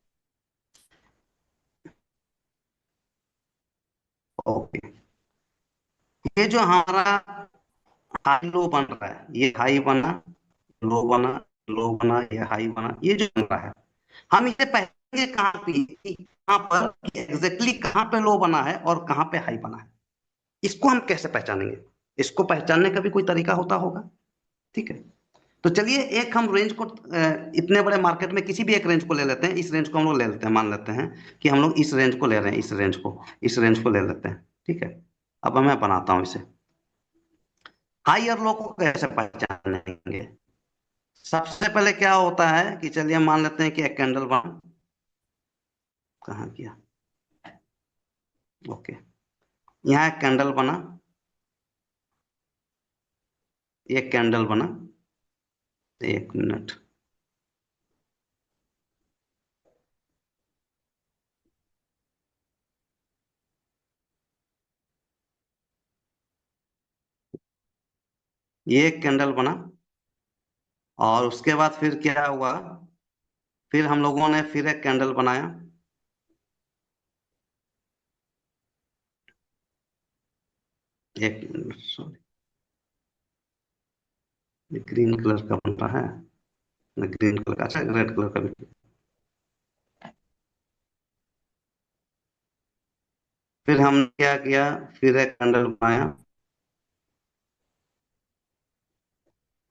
ओके, ये जो हमारा हाई लो बन रहा है, ये हाई बना, लो बना, लो बना, ये हाई बना, ये जो बन रहा है, हम इसे पहचानेंगे कहाँ पे, कहाँ पर एग्जैक्टली कहाँ पे लो बना है और कहाँ पे हाई बना है। इसको हम कैसे पहचानेंगे? इसको पहचानने का भी कोई तरीका होता होगा, ठीक है। तो चलिए एक हम रेंज को इतने बड़े मार्केट में किसी भी एक रेंज को ले लेते हैं। इस रेंज को हम लोग ले लेते हैं, मान लेते हैं कि हम लोग इस रेंज को ले रहे हैं, इस रेंज को ले लेते हैं, ठीक है। अब मैं बनाता हूं इसे। हाई और लो को कैसे पहचानेंगे? सबसे पहले क्या होता है कि चलिए मान लेते हैं कि एक कैंडल बना, कहाँ किया, ओके, यहाँ एक कैंडल बना, एक कैंडल बना, एक मिनट, ये एक कैंडल बना। और उसके बाद फिर क्या हुआ, फिर हम लोगों ने फिर एक कैंडल बनाया, एक मिनट, सॉरी, ग्रीन कलर का बन रहा है ना, ग्रीन कलर का, अच्छा रेड कलर का भी। फिर हमने क्या किया, फिर एक कैंडल बनाया।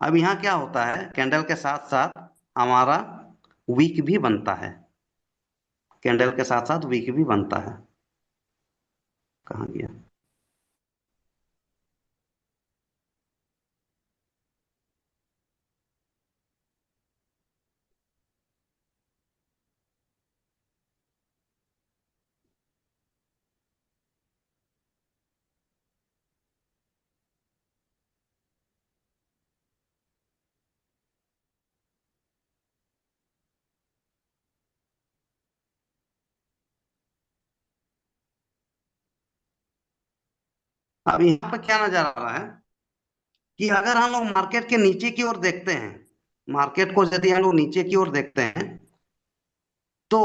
अब यहाँ क्या होता है, कैंडल के साथ साथ हमारा वीक भी बनता है, कैंडल के साथ साथ वीक भी बनता है। कहाँ गया? अब यहाँ पे क्या नजर आ रहा है कि अगर हम लोग मार्केट के नीचे की ओर देखते हैं, मार्केट को यदि हम लोग नीचे की ओर देखते हैं, तो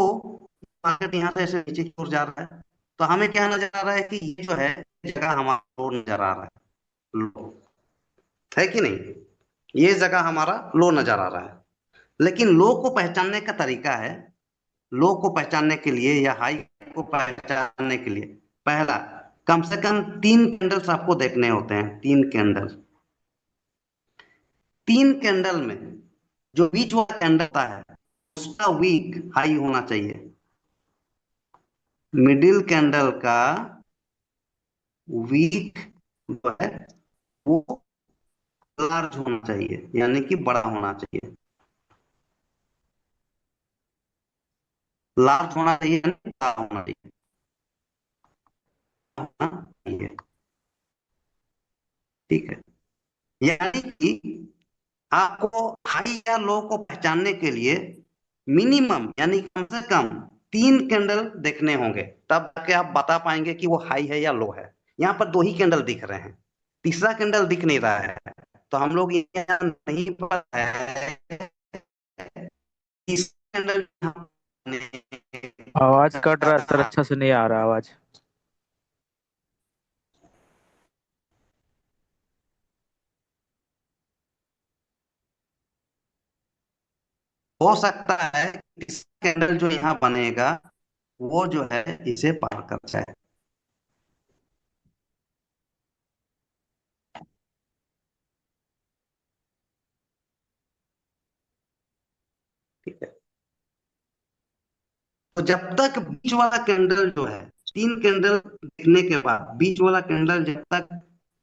मार्केट यहाँ से ऐसे नीचे की ओर जा रहा है, तो हमें क्या नजर आ रहा है कि ये जो है, ये जगह हमारा लो नजर आ रहा है, लो, है कि नहीं? ये जगह हमारा लो नजर आ रहा है। लेकिन लो को पहचानने का तरीका है, लो को पहचानने के लिए या हाई को पहचानने के लिए, पहला, कम से कम 3 कैंडल्स आपको देखने होते हैं, 3 कैंडल। 3 कैंडल में जो बीच वाला कैंडल होता है, उसका वीक हाई होना चाहिए। मिडिल कैंडल का वीक जो है, वो लार्ज होना चाहिए, यानी कि बड़ा होना चाहिए। लार्ज होना चाहिए यानी बड़ा होना चाहिए, होना चाहिए। ठीक है, यानी कि आपको हाई या लो को पहचानने के लिए मिनिमम यानी कम से कम 3 कैंडल देखने होंगे, तब जाके आप बता पाएंगे कि वो हाई है या लो है। यहाँ पर 2 ही कैंडल दिख रहे हैं, तीसरा कैंडल दिख नहीं रहा है, तो हम लोग ये नहीं पता है तीसरा कैंडल आवाज कट रहा है सर, अच्छा से नहीं आ रहा आवाज। हो सकता है इस कैंडल जो यहाँ बनेगा, वो जो है इसे पार कर जाए। ठीक है, तो जब तक बीच वाला कैंडल जो है, 3 कैंडल दिखने के बाद बीच वाला कैंडल जब तक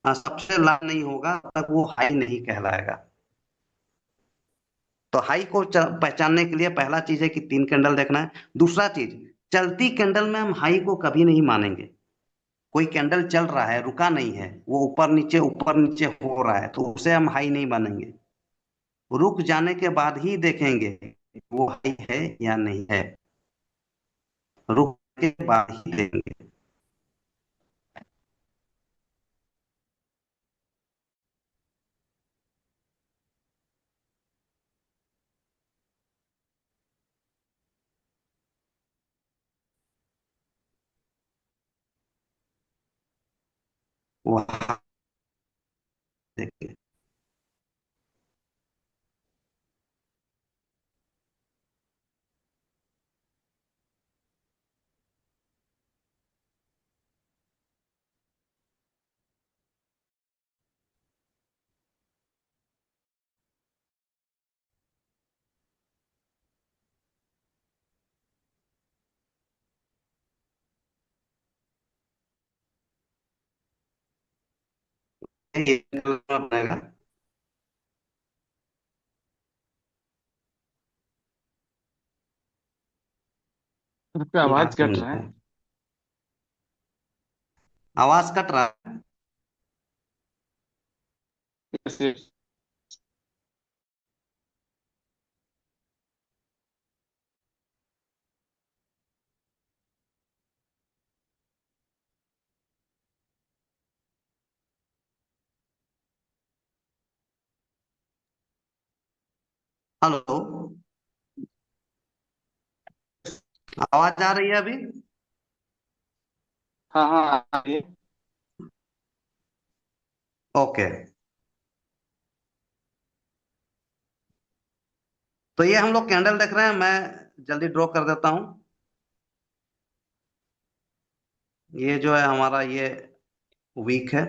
सबसे लाभ नहीं होगा, तब तक वो हाई नहीं कहलाएगा। तो हाई को पहचानने के लिए पहला चीज है कि 3 कैंडल देखना है। दूसरा चीज, चलती कैंडल में हम हाई को कभी नहीं मानेंगे। कोई कैंडल चल रहा है, रुका नहीं है, वो ऊपर नीचे हो रहा है, तो उसे हम हाई नहीं मानेंगे। रुक जाने के बाद ही देखेंगे कि वो हाई है या नहीं है, रुक के बाद ही देंगे। वहां देखेंगे। ये बनेगा। सर पे आवाज एक कट रहा है। मिनट, आवाज कट रहा है। जैसे हेलो, आवाज आ रही है अभी? हाँ हाँ, ये ओके, तो ये हम लोग कैंडल देख रहे हैं, मैं जल्दी ड्रॉ कर देता हूं। ये जो है हमारा ये वीक है,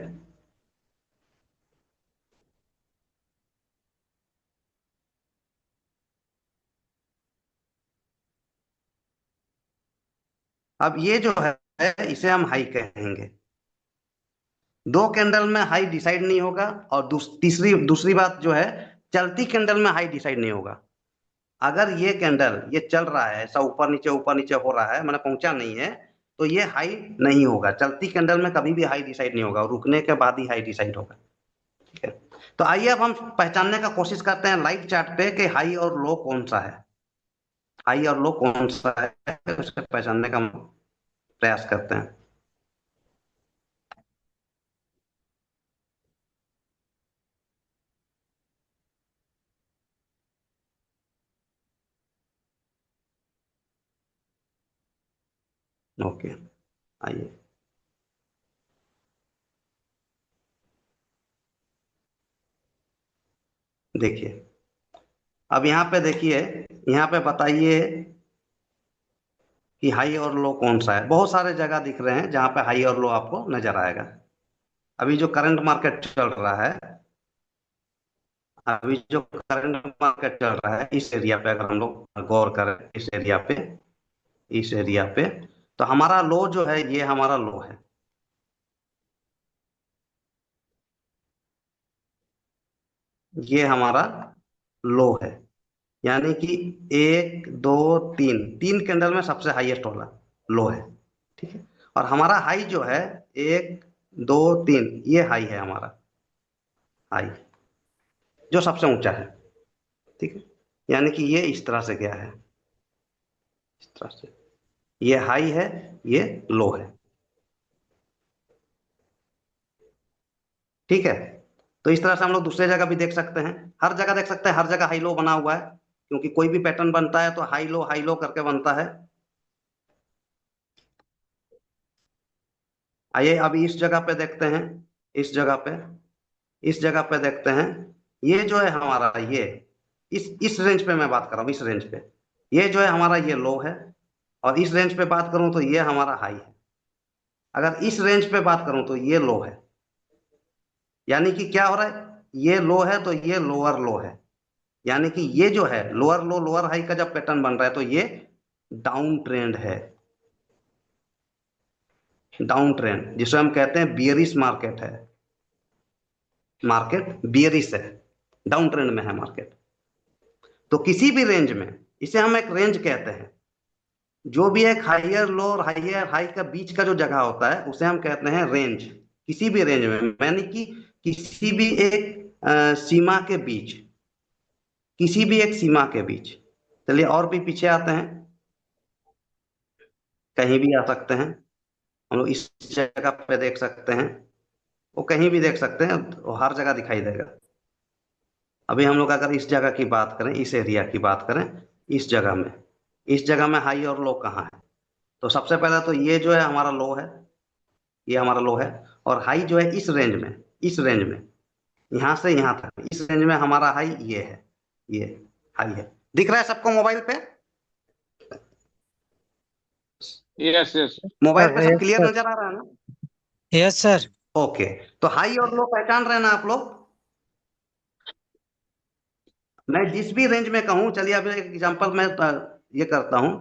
अब ये जो है इसे हम हाई कहेंगे। दो कैंडल में हाई डिसाइड नहीं होगा, और तीसरी दूसरी बात जो है, चलती कैंडल में हाई डिसाइड नहीं होगा। अगर ये कैंडल ये चल रहा है ऐसा ऊपर नीचे हो रहा है, मैंने पहुंचा नहीं है, तो ये हाई नहीं होगा। चलती कैंडल में कभी भी हाई डिसाइड नहीं होगा, रुकने के बाद ही हाई डिसाइड होगा। ठीक है, तो आइए अब हम पहचानने का कोशिश करते हैं लाइव चार्ट पे कि हाई और लो कौन सा है। हाई और लो कौन सा है उसके पहचानने का प्रयास करते हैं। ओके, आइए देखिए, अब यहाँ पे देखिए, यहाँ पे बताइए कि हाई और लो कौन सा है। बहुत सारे जगह दिख रहे हैं जहां पे हाई और लो आपको नजर आएगा। अभी जो करंट मार्केट चल रहा है, अभी जो करंट मार्केट चल रहा है इस एरिया पे अगर हम लोग गौर करें, इस एरिया पे, इस एरिया पे, तो हमारा लो जो है ये हमारा लो है। ये हमारा लो है, यानी कि एक दो तीन, तीन कैंडल में सबसे हाईएस्ट वाला लो है। ठीक है, और हमारा हाई जो है एक दो तीन, ये हाई है हमारा, हाई जो सबसे ऊंचा है। ठीक है, यानी कि ये इस तरह से गया है, इस तरह से, ये हाई है, ये लो है। ठीक है, तो इस तरह से हम लोग दूसरे जगह भी देख सकते हैं, हर जगह देख सकते हैं, हर जगह हाई लो बना हुआ है, क्योंकि कोई भी पैटर्न बनता है तो हाई लो करके बनता है। आइए अभी इस जगह पे देखते हैं, इस जगह पे, इस जगह पे देखते हैं। ये जो है हमारा ये, इस रेंज पे मैं बात कर रहा हूँ, इस रेंज पे, ये जो है हमारा ये लो है, और इस रेंज पे बात करूं तो ये हमारा हाई है। अगर इस रेंज पे बात करूं तो ये लो है, यानी कि क्या हो रहा है, ये लो है तो ये लोअर लो है, यानी कि ये जो है लोअर लो लोअर हाई का जब पैटर्न बन रहा है तो ये डाउन ट्रेंड है। डाउन ट्रेंड जिसे हम कहते हैं बियरिश मार्केट है, मार्केट बियरिश है, डाउन ट्रेंड में है मार्केट। तो किसी भी रेंज में, इसे हम एक रेंज कहते हैं, जो भी एक हाइयर लो और हाइयर हाई का बीच का जो जगह होता है उसे हम कहते हैं रेंज। किसी भी रेंज में, यानी कि किसी भी एक सीमा के बीच, किसी भी एक सीमा के बीच। चलिए और भी पीछे आते हैं, कहीं भी आ सकते हैं हम लोग, इस जगह पे देख सकते हैं, वो कहीं भी देख सकते हैं, वो हर जगह दिखाई देगा। अभी हम लोग अगर इस जगह की बात करें, इस एरिया की बात करें, इस जगह में, इस जगह में हाई और लो कहाँ है, तो सबसे पहले तो ये जो है हमारा लो है, ये हमारा लो है, और हाई जो है इस रेंज में, इस रेंज में, यहां से यहां तक इस रेंज में हमारा हाई ये है, ये हाई है। दिख रहा है सबको मोबाइल पे? Yes yes. मोबाइल पे सब यस क्लियर सर। नजर आ रहा है ना? Yes sir. ओके, तो हाई और लो पहचान रहे हैं ना आप लोग? मैं जिस भी रेंज में कहूं, चलिए अब एक एग्जांपल मैं ये करता हूं,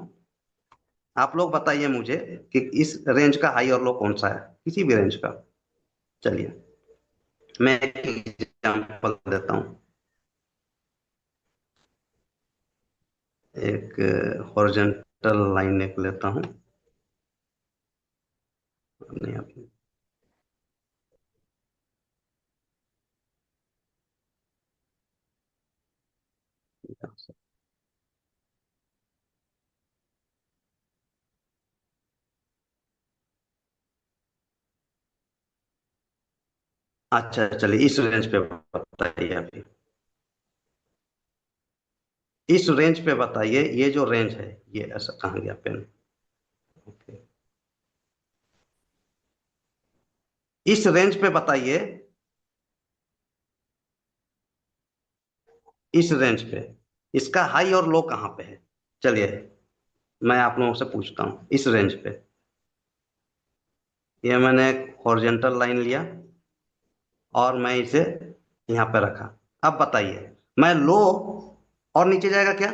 आप लोग बताइए मुझे कि इस रेंज का हाई और लो कौन सा है, किसी भी रेंज का। चलिए मैं एक एग्जांपल देता हूं, एक हॉरिजॉन्टल लाइन एक लेता हूं, नहीं अपनी, अच्छा चलिए इस रेंज पे बताइए अभी, इस रेंज पे बताइए, ये जो रेंज है ये ऐसा कहाँ गया पेन? ओके, इस रेंज पे बताइए इस रेंज पे इसका हाई और लो कहाँ पे है? चलिए मैं आप लोगों से पूछता हूँ, इस रेंज पे ये मैंने एक हॉरिजॉन्टल लाइन लिया और मैं इसे यहाँ पे रखा। अब बताइए, मैं लो और नीचे जाएगा क्या?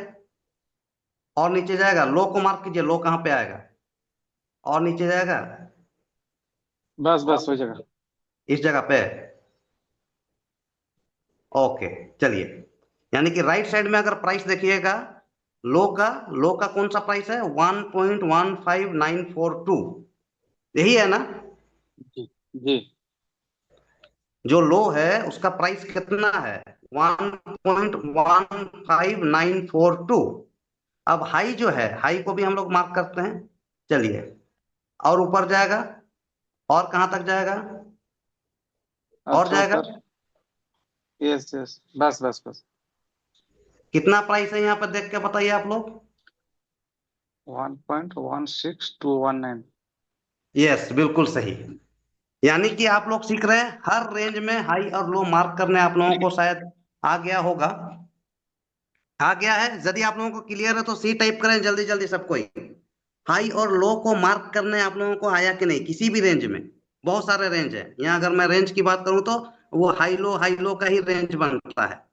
और नीचे जाएगा, लो को मार्क कीजिए, लो कहाँ पे आएगा? और नीचे जाएगा, बस और बस हो जाएगा। इस जगह पे। ओके, चलिए, यानी कि राइट साइड में अगर प्राइस देखिएगा, लो का कौन सा प्राइस है? 1.15942, यही है ना? जी जी। जो लो है उसका प्राइस कितना है? 1.15942। अब हाई जो है, हाई को भी हम लोग मार्क करते हैं। चलिए, और ऊपर जाएगा, और कहां तक जाएगा? और अच्छा जाएगा, ऊपर। यस यस, बस बस बस। कितना प्राइस है यहाँ पर देख के बताइए आप लोग। 1.16219। यस, बिल्कुल सही। यानी कि आप लोग सीख रहे हैं, हर रेंज में हाई और लो मार्क करने आप लोगों को शायद आ गया होगा। आ गया है? यदि आप लोगों को क्लियर है तो सी टाइप करें जल्दी जल्दी सब कोई। हाई और लो को मार्क करने आप लोगों को आया कि नहीं? किसी भी रेंज में बहुत सारे रेंज है यहाँ, अगर मैं रेंज की बात करूं तो वो हाई लो का ही रेंज बनता है।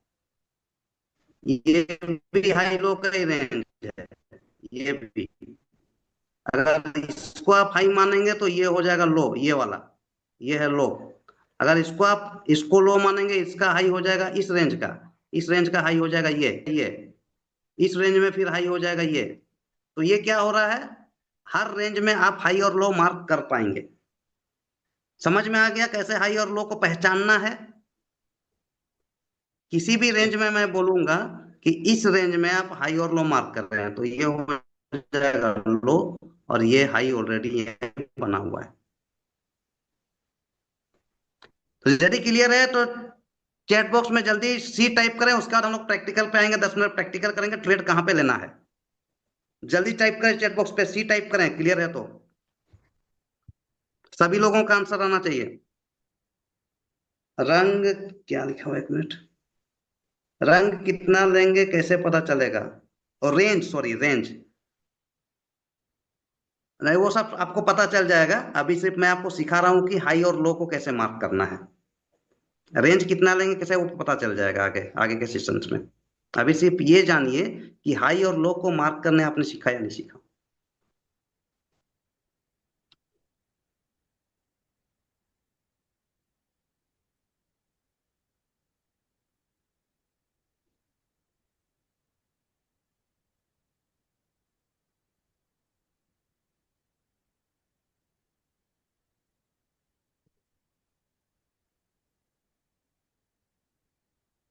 ये भी हाई लो का ही रेंज है, ये भी। अगर इसको आप हाई मानेंगे तो ये हो जाएगा लो, ये वाला, ये है लो। अगर इसको लो मानेंगे, इसका हाई हो जाएगा इस रेंज का, इस रेंज का हाई हो जाएगा ये इस रेंज में फिर हाई हो जाएगा ये। तो ये क्या हो रहा है, हर रेंज में आप हाई और लो मार्क कर पाएंगे। समझ में आ गया कैसे हाई और लो को पहचानना है? किसी भी रेंज में मैं बोलूंगा कि इस रेंज में आप हाई और लो मार्क कर रहे हैं तो ये हो जाएगा लो, और ये हाई ऑलरेडी बना हुआ है। तो यदि क्लियर है तो चैट बॉक्स में जल्दी सी टाइप करें, उसके बाद हम लोग प्रैक्टिकल पे आएंगे, 10 मिनट प्रैक्टिकल करेंगे, ट्रेड कहाँ पे लेना है। जल्दी टाइप करें चैट बॉक्स पे, सी टाइप करें, क्लियर है तो। सभी लोगों का आंसर आना चाहिए। रंग क्या लिखा हुआ है, एक मिनट। रंग कितना लेंगे कैसे पता चलेगा? और रेंज, सॉरी रेंज नहीं, वो सब आपको पता चल जाएगा। अभी सिर्फ मैं आपको सिखा रहा हूँ कि हाई और लो को कैसे मार्क करना है। रेंज कितना लेंगे कैसे, वो पता चल जाएगा आगे आगे के सेशंस में। अभी सिर्फ ये जानिए कि हाई और लो को मार्क करने आपने सीखा या नहीं सीखा।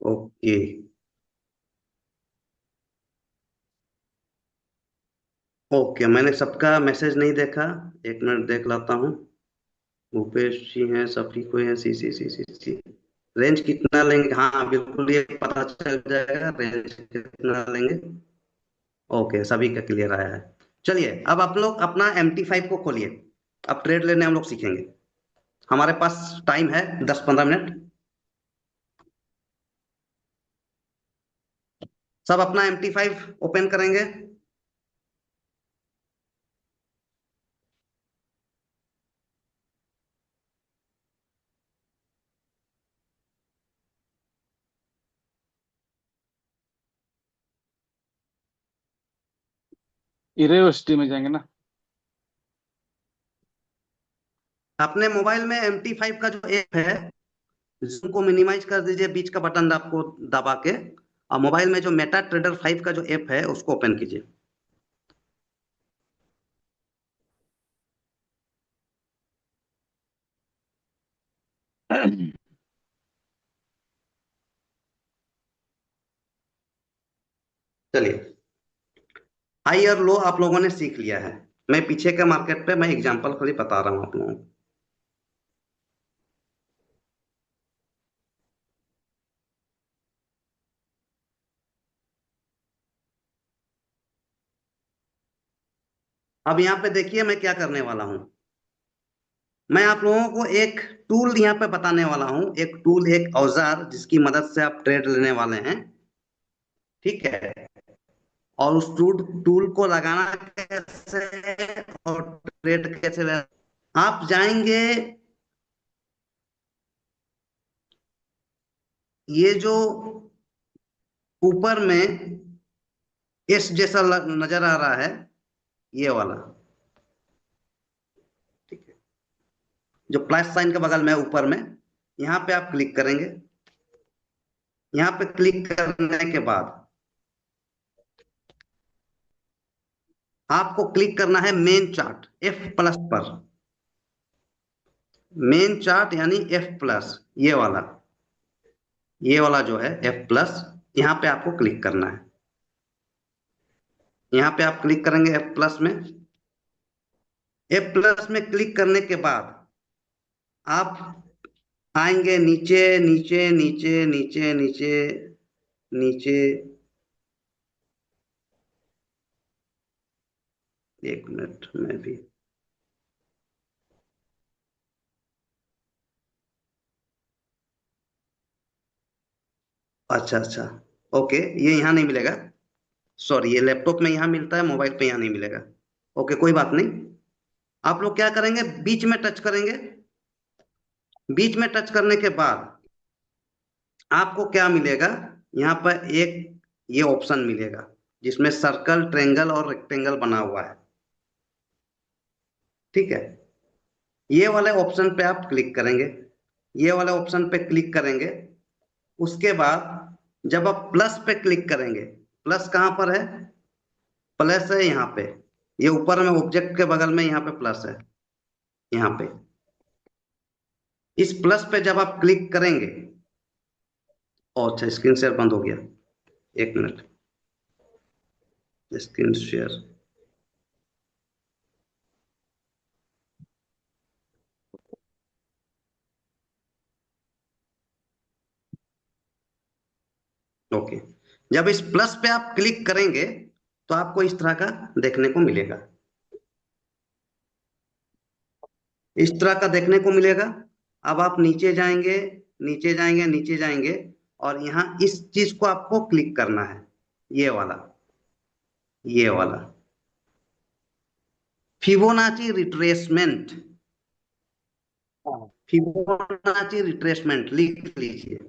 ओके। ओके, मैंने सबका मैसेज नहीं देखा, एक मिनट देख लाता हूँ। भूपेश जी हैं, सभी को है, सी। रेंज कितना लेंगे, हाँ बिल्कुल ये पता चल जाएगा रेंज कितना लेंगे। ओके, सभी का क्लियर आया है। चलिए, अब आप लोग अपना MT5 को खोलिए। अब ट्रेड लेने हम लोग सीखेंगे। हमारे पास टाइम है 10-15 मिनट। सब अपना MT5 ओपन करेंगे। यूनिवर्सिटी में जाएंगे ना। अपने मोबाइल में MT5 का जो ऐप है, उसको मिनिमाइज कर दीजिए, बीच का बटन आपको दबा के, और मोबाइल में जो मेटा ट्रेडर 5 का जो ऐप है उसको ओपन कीजिए। चलिए, हाई और लो आप लोगों ने सीख लिया है। मैं पीछे के मार्केट पे मैं एग्जांपल खाली बता रहा हूँ आप लोगों को। अब यहाँ पे देखिए मैं क्या करने वाला हूँ। मैं आप लोगों को एक टूल यहाँ पे बताने वाला हूँ, एक टूल, एक औजार जिसकी मदद से आप ट्रेड लेने वाले हैं। ठीक है, और उस टूल टूल को लगाना कैसे और ट्रेड कैसे आप जाएंगे, ये जो ऊपर में एस जैसा नजर आ रहा है, ये वाला, ठीक है, जो प्लस साइन के बगल में है ऊपर में, यहां पे आप क्लिक करेंगे। यहां पे क्लिक करने के बाद आपको क्लिक करना है मेन चार्ट F+ पर। मेन चार्ट यानी F+, ये वाला जो है F+, यहां पे आपको क्लिक करना है। यहां पे आप क्लिक करेंगे F+ में। F+ में क्लिक करने के बाद आप आएंगे नीचे नीचे नीचे नीचे नीचे नीचे, एक मिनट में भी, अच्छा अच्छा, ओके, ये यहाँ नहीं मिलेगा, सॉरी, ये लैपटॉप में यहाँ मिलता है, मोबाइल पे यहाँ नहीं मिलेगा। ओके, कोई बात नहीं। आप लोग क्या करेंगे, बीच में टच करेंगे। बीच में टच करने के बाद आपको क्या मिलेगा, यहाँ पर एक ये ऑप्शन मिलेगा जिसमें सर्कल, ट्रेंगल और रेक्टेंगल बना हुआ है, ठीक है। ये वाले ऑप्शन पे आप क्लिक करेंगे। ये वाले ऑप्शन पे क्लिक करेंगे, उसके बाद जब आप प्लस पे क्लिक करेंगे, प्लस कहां पर है, प्लस है यहाँ पे, ये ऊपर में ऑब्जेक्ट के बगल में यहाँ पे प्लस है, यहाँ पे इस प्लस पे जब आप क्लिक करेंगे, अच्छा, स्क्रीन शेयर बंद हो गया, एक मिनट, स्क्रीन शेयर, ओके। जब इस प्लस पे आप क्लिक करेंगे तो आपको इस तरह का देखने को मिलेगा, इस तरह का देखने को मिलेगा। अब आप नीचे जाएंगे, नीचे जाएंगे, नीचे जाएंगे, और यहाँ इस चीज को आपको क्लिक करना है, ये वाला, ये वाला फिबोनाची रिट्रेसमेंट। फिबोनाची रिट्रेसमेंट लिख लीजिए।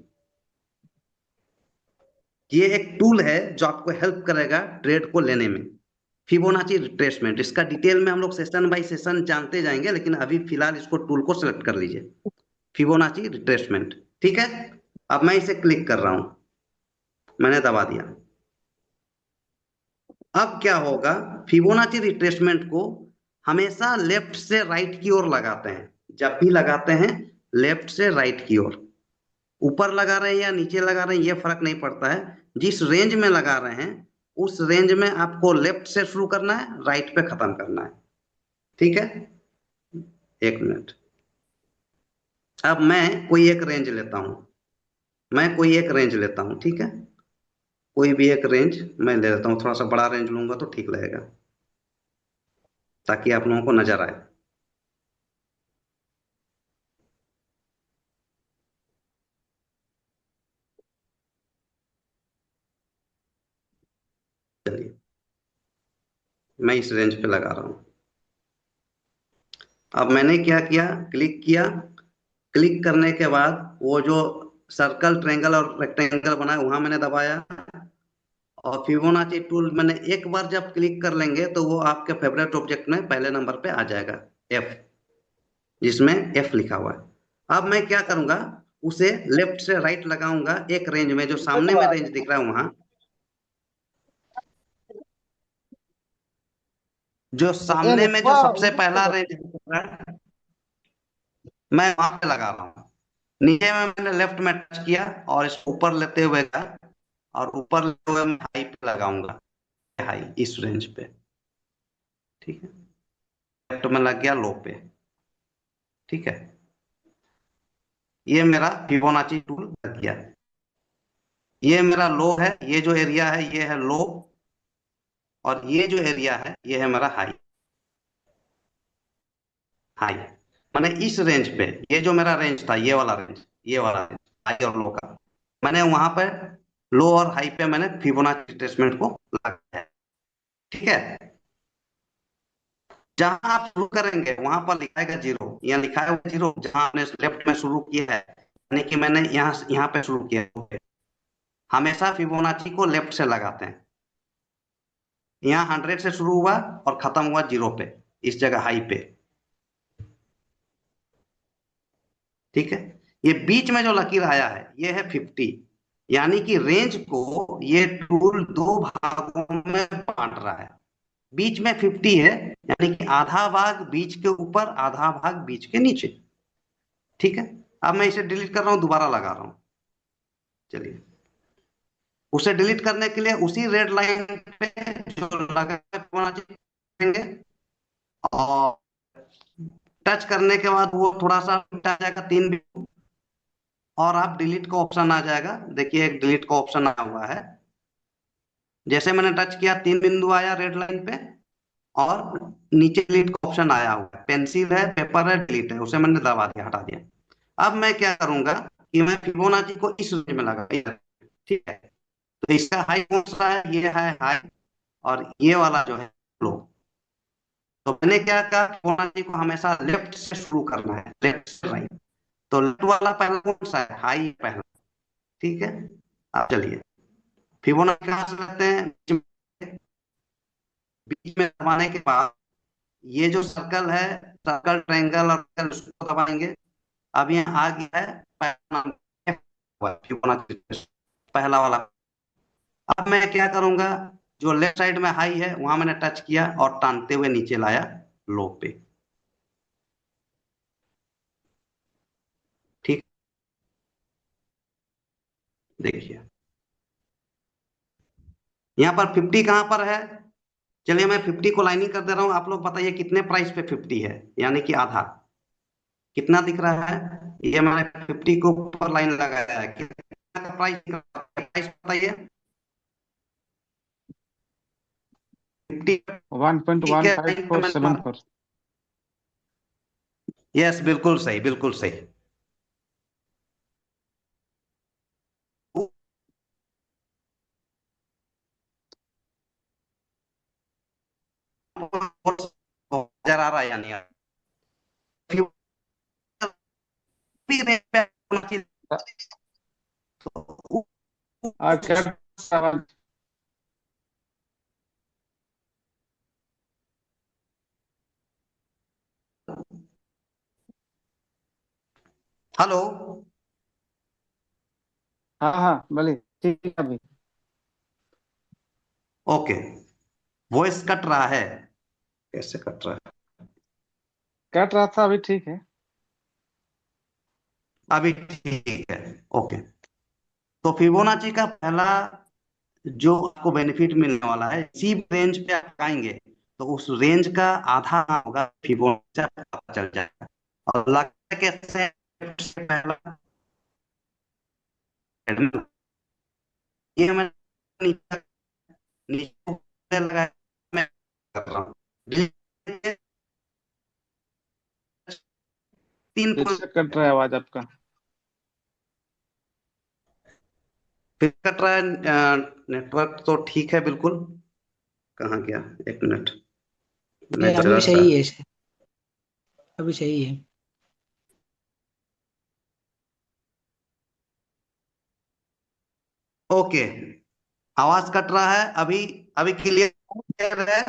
ये एक टूल है जो आपको हेल्प करेगा ट्रेड को लेने में, फिबोनाची रिट्रेसमेंट। इसका डिटेल में हम लोग सेशन बाय सेशन जानते जाएंगे, लेकिन अभी फिलहाल इसको टूल को सिलेक्ट कर लीजिए, फिबोनाची रिट्रेसमेंट, ठीक है। अब मैं इसे क्लिक कर रहा हूं, मैंने दबा दिया। अब क्या होगा, फिबोनाची रिट्रेसमेंट को हमेशा लेफ्ट से राइट की ओर लगाते हैं। जब भी लगाते हैं लेफ्ट से राइट की ओर, ऊपर लगा रहे हैं या नीचे लगा रहे हैं ये फर्क नहीं पड़ता है। जिस रेंज में लगा रहे हैं उस रेंज में आपको लेफ्ट से शुरू करना है, राइट पे खत्म करना है, ठीक है। एक मिनट, अब मैं कोई एक रेंज लेता हूं, मैं कोई एक रेंज लेता हूं, ठीक है। कोई भी एक रेंज मैं ले लेता हूं, थोड़ा सा बड़ा रेंज लूंगा तो ठीक लगेगा, ताकि आप लोगों को नजर आए। चलिए, मैं इस रेंज पे लगा रहा हूं। अब मैंने क्या किया, क्लिक किया। क्लिक करने के बाद वो जो सर्कल, ट्रायंगल और रेक्टेंगल बना है वहां मैंने दबाया, और फिबोनाची टूल मैंने एक बार जब क्लिक कर लेंगे तो वो आपके फेवरेट ऑब्जेक्ट में पहले नंबर पे आ जाएगा, एफ, जिसमें एफ लिखा हुआ है। अब मैं क्या करूंगा, उसे लेफ्ट से राइट लगाऊंगा एक रेंज में, जो सामने में रेंज दिख रहा है वहां, जो सामने में जो सबसे पहला रेंज दिख रहा है, मैं वहां पे लगा रहा हूँ। नीचे में मैंने लेफ्ट में टच किया और इसको ऊपर लेते हुए गया, और ऊपर लेते हुए मैं हाई पे लगाऊंगा, हाई इस रेंज पे, ठीक है। लेफ्ट में लग गया लो पे, ठीक है। ये मेरा फिबोनाची टूल लग गया। ये मेरा लो है, ये जो एरिया है ये है लो, और ये जो एरिया है ये है मेरा हाई। हाई मैंने इस रेंज पे, ये जो मेरा रेंज था, ये वाला रेंज, ये वाला रेंज हाई और लो का, मैंने वहां पर लो और हाई पे मैंने फिबोनाची रिट्रेसमेंट को लगाया है। ठीक है, जहां आप शुरू करेंगे वहां पर लिखाएगा जीरो, यहाँ लिखा है जीरो, जहां आपने लेफ्ट में शुरू किया है, यानी कि मैंने यहाँ पे शुरू किया है। हमेशा फिबोनाची को लेफ्ट से लगाते हैं। यहाँ 100 से शुरू हुआ और खत्म हुआ जीरो पे, इस जगह हाई पे। ठीक है, ये बीच में जो लकीर आया है ये है 50, यानी कि रेंज को ये टूल दो भागों में बांट रहा है। बीच में 50 है, यानी कि आधा भाग बीच के ऊपर, आधा भाग बीच के नीचे। ठीक है, अब मैं इसे डिलीट कर रहा हूं, दोबारा लगा रहा हूं। चलिए, उसे डिलीट करने के लिए उसी रेड लाइन पे जो लगा होना चाहिए, और टच करने के बाद वो थोड़ा सा आ जाएगा 3 बिंदु, और आप डिलीट का ऑप्शन आ जाएगा। देखिए, एक डिलीट का ऑप्शन आया हुआ है। जैसे मैंने टच किया 3 बिंदु आया रेड लाइन पे, और नीचे डिलीट का ऑप्शन आया हुआ है। पेंसिल है, पेपर है, डिलीट है, उसे मैंने दबा दिया, हटा दिया। अब मैं क्या करूंगा कि मैं फिबोनाची को इस रेंज में लगा। ठीक है, तो इसका हाई कौन सा है? ये है हाई, और ये वाला जो है लो। तो मैंने क्या कहा, फिबोनाची को हमेशा लेफ्ट से शुरू करना है, लेफ्ट से राइट। तो लेफ्ट वाला पहला कौन सा है? हाई पहला। ठीक है, अब चलिए, फिबोनाची कहां से करते हैं? बीच में दबाने के बाद ये जो सर्कल है, सर्कल, ट्रायंगल और सर्कल, उसको दबाएंगे। अब यहाँ आ गया है पहला नाम, फिबोनाची पहला वाला। अब मैं क्या करूंगा, जो लेफ्ट साइड में हाई है वहां मैंने टच किया और टानते हुए नीचे लाया लो पे। ठीक, देखिए यहाँ पर 50 कहां पर है? चलिए, मैं 50 को लाइनिंग कर दे रहा हूं। आप लोग बताइए कितने प्राइस पे 50 है, यानी कि आधा कितना दिख रहा है? ये मैंने 50 को ऊपर लाइन लगाया है, कितना का प्राइस बताइए? 50 1.1554 ठीक है, मैंने, 4 यस, बिल्कुल सही, बिल्कुल सही। नजर आ रहा है या नहीं आ रहा? भी रेंज पे होना चाहिए। तो क्या? हेलो, हाँ हाँ बोलिए, ठीक है अभी। ओके, वॉइस कट रहा है, कैसे कट रहा है? कट रहा था, अभी ठीक है। अभी ठीक है, ओके। तो फिबोनाची का पहला जो आपको बेनिफिट मिलने वाला है, इसी रेंज पे आप आएंगे तो उस रेंज का आधा होगा फिबोनाची, आपको पता चल जाएगा। और लगता है कैसे से पहला ये मैं नीचे नीचे लगाया, मैं कर रहा हूँ तीन फिर को। से कट रहा है आवाज आपका। फिर कट रहा है, नेटवर्क तो ठीक है बिल्कुल। कहाँ गया? एक मिनट, मैं नहीं, जरा अभी सा, सही है, अभी सही है। ओके, आवाज कट रहा है अभी, अभी क्लियर है?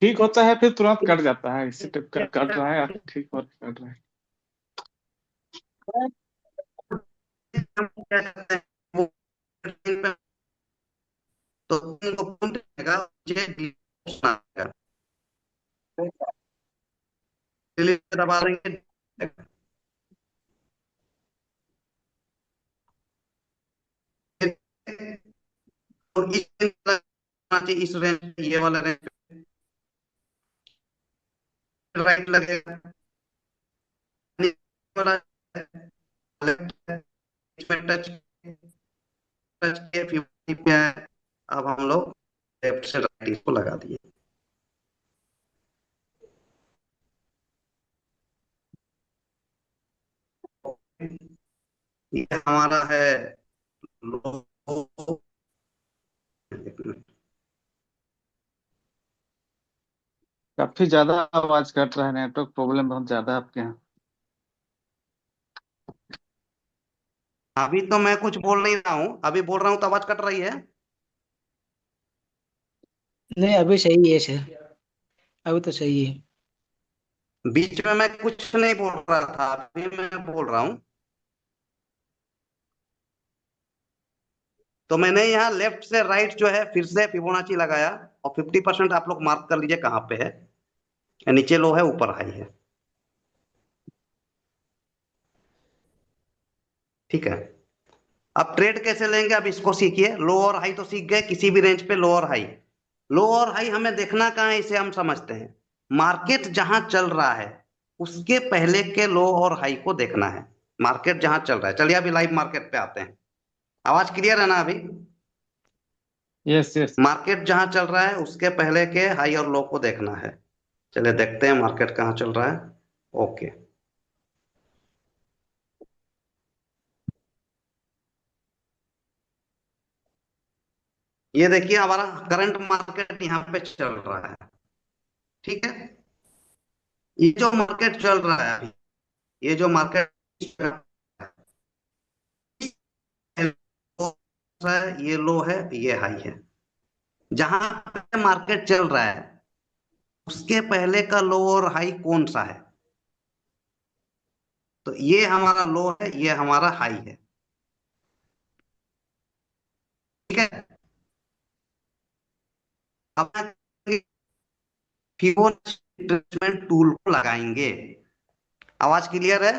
ठीक होता है फिर तुरंत कट जाता है, इसी टाइप का कट रहा है, ठीक और कट रहा है। हम क्या करते हैं, वो तो तुमको पूछ देगा, मुझे डिलीट आएगा, डिलीट दबा देंगे। और इस रेंज, ये वाला रेंज राइट लगेगा, वाला इसमें टच टच किए, 50 पे आए। अब हम लोग लेफ्ट से राइट इसको लगा दिए। ये हमारा है लो। एक मिनट। काफी ज्यादा आवाज कट रहा है, नेटवर्क प्रॉब्लम बहुत ज्यादा है आपके यहाँ। अभी तो मैं कुछ बोल नहीं रहा हूँ, अभी बोल रहा हूँ तो आवाज कट रही है। नहीं अभी सही है सर, अभी तो सही है। बीच में मैं कुछ नहीं बोल रहा था, अभी मैं बोल रहा हूँ। तो मैंने यहाँ लेफ्ट से राइट जो है फिर से फिबोनाची लगाया, और 50% आप लोग मार्क कर लीजिए कहाँ पे है। नीचे लो है, ऊपर हाई है। ठीक है। अब ट्रेड कैसे लेंगे, अब इसको सीखिए। लो और हाई तो सीख गए, किसी भी रेंज पे लो और हाई। लो और हाई हमें देखना कहाँ है, इसे हम समझते हैं। मार्केट जहां चल रहा है उसके पहले के लो और हाई को देखना है। मार्केट जहां चल रहा है, चलिए अभी लाइव मार्केट पे आते हैं। आवाज क्लियर है ना अभी? Yes yes. मार्केट जहां चल रहा है उसके पहले के हाई और लो को देखना है। चलिए देखते हैं मार्केट कहाँ चल रहा है। ओके। ये देखिए हमारा करंट मार्केट यहाँ पे चल रहा है। ठीक है। ये जो मार्केट चल रहा है अभी, ये जो मार्केट है, ये लो है, ये हाई है। जहां पे मार्केट चल रहा है उसके पहले का लो और हाई कौन सा है? तो ये हमारा लो है, ये हमारा हाई है। ठीक है। अब फिबोनाची रिट्रेसमेंट टूल को लगाएंगे। आवाज क्लियर है?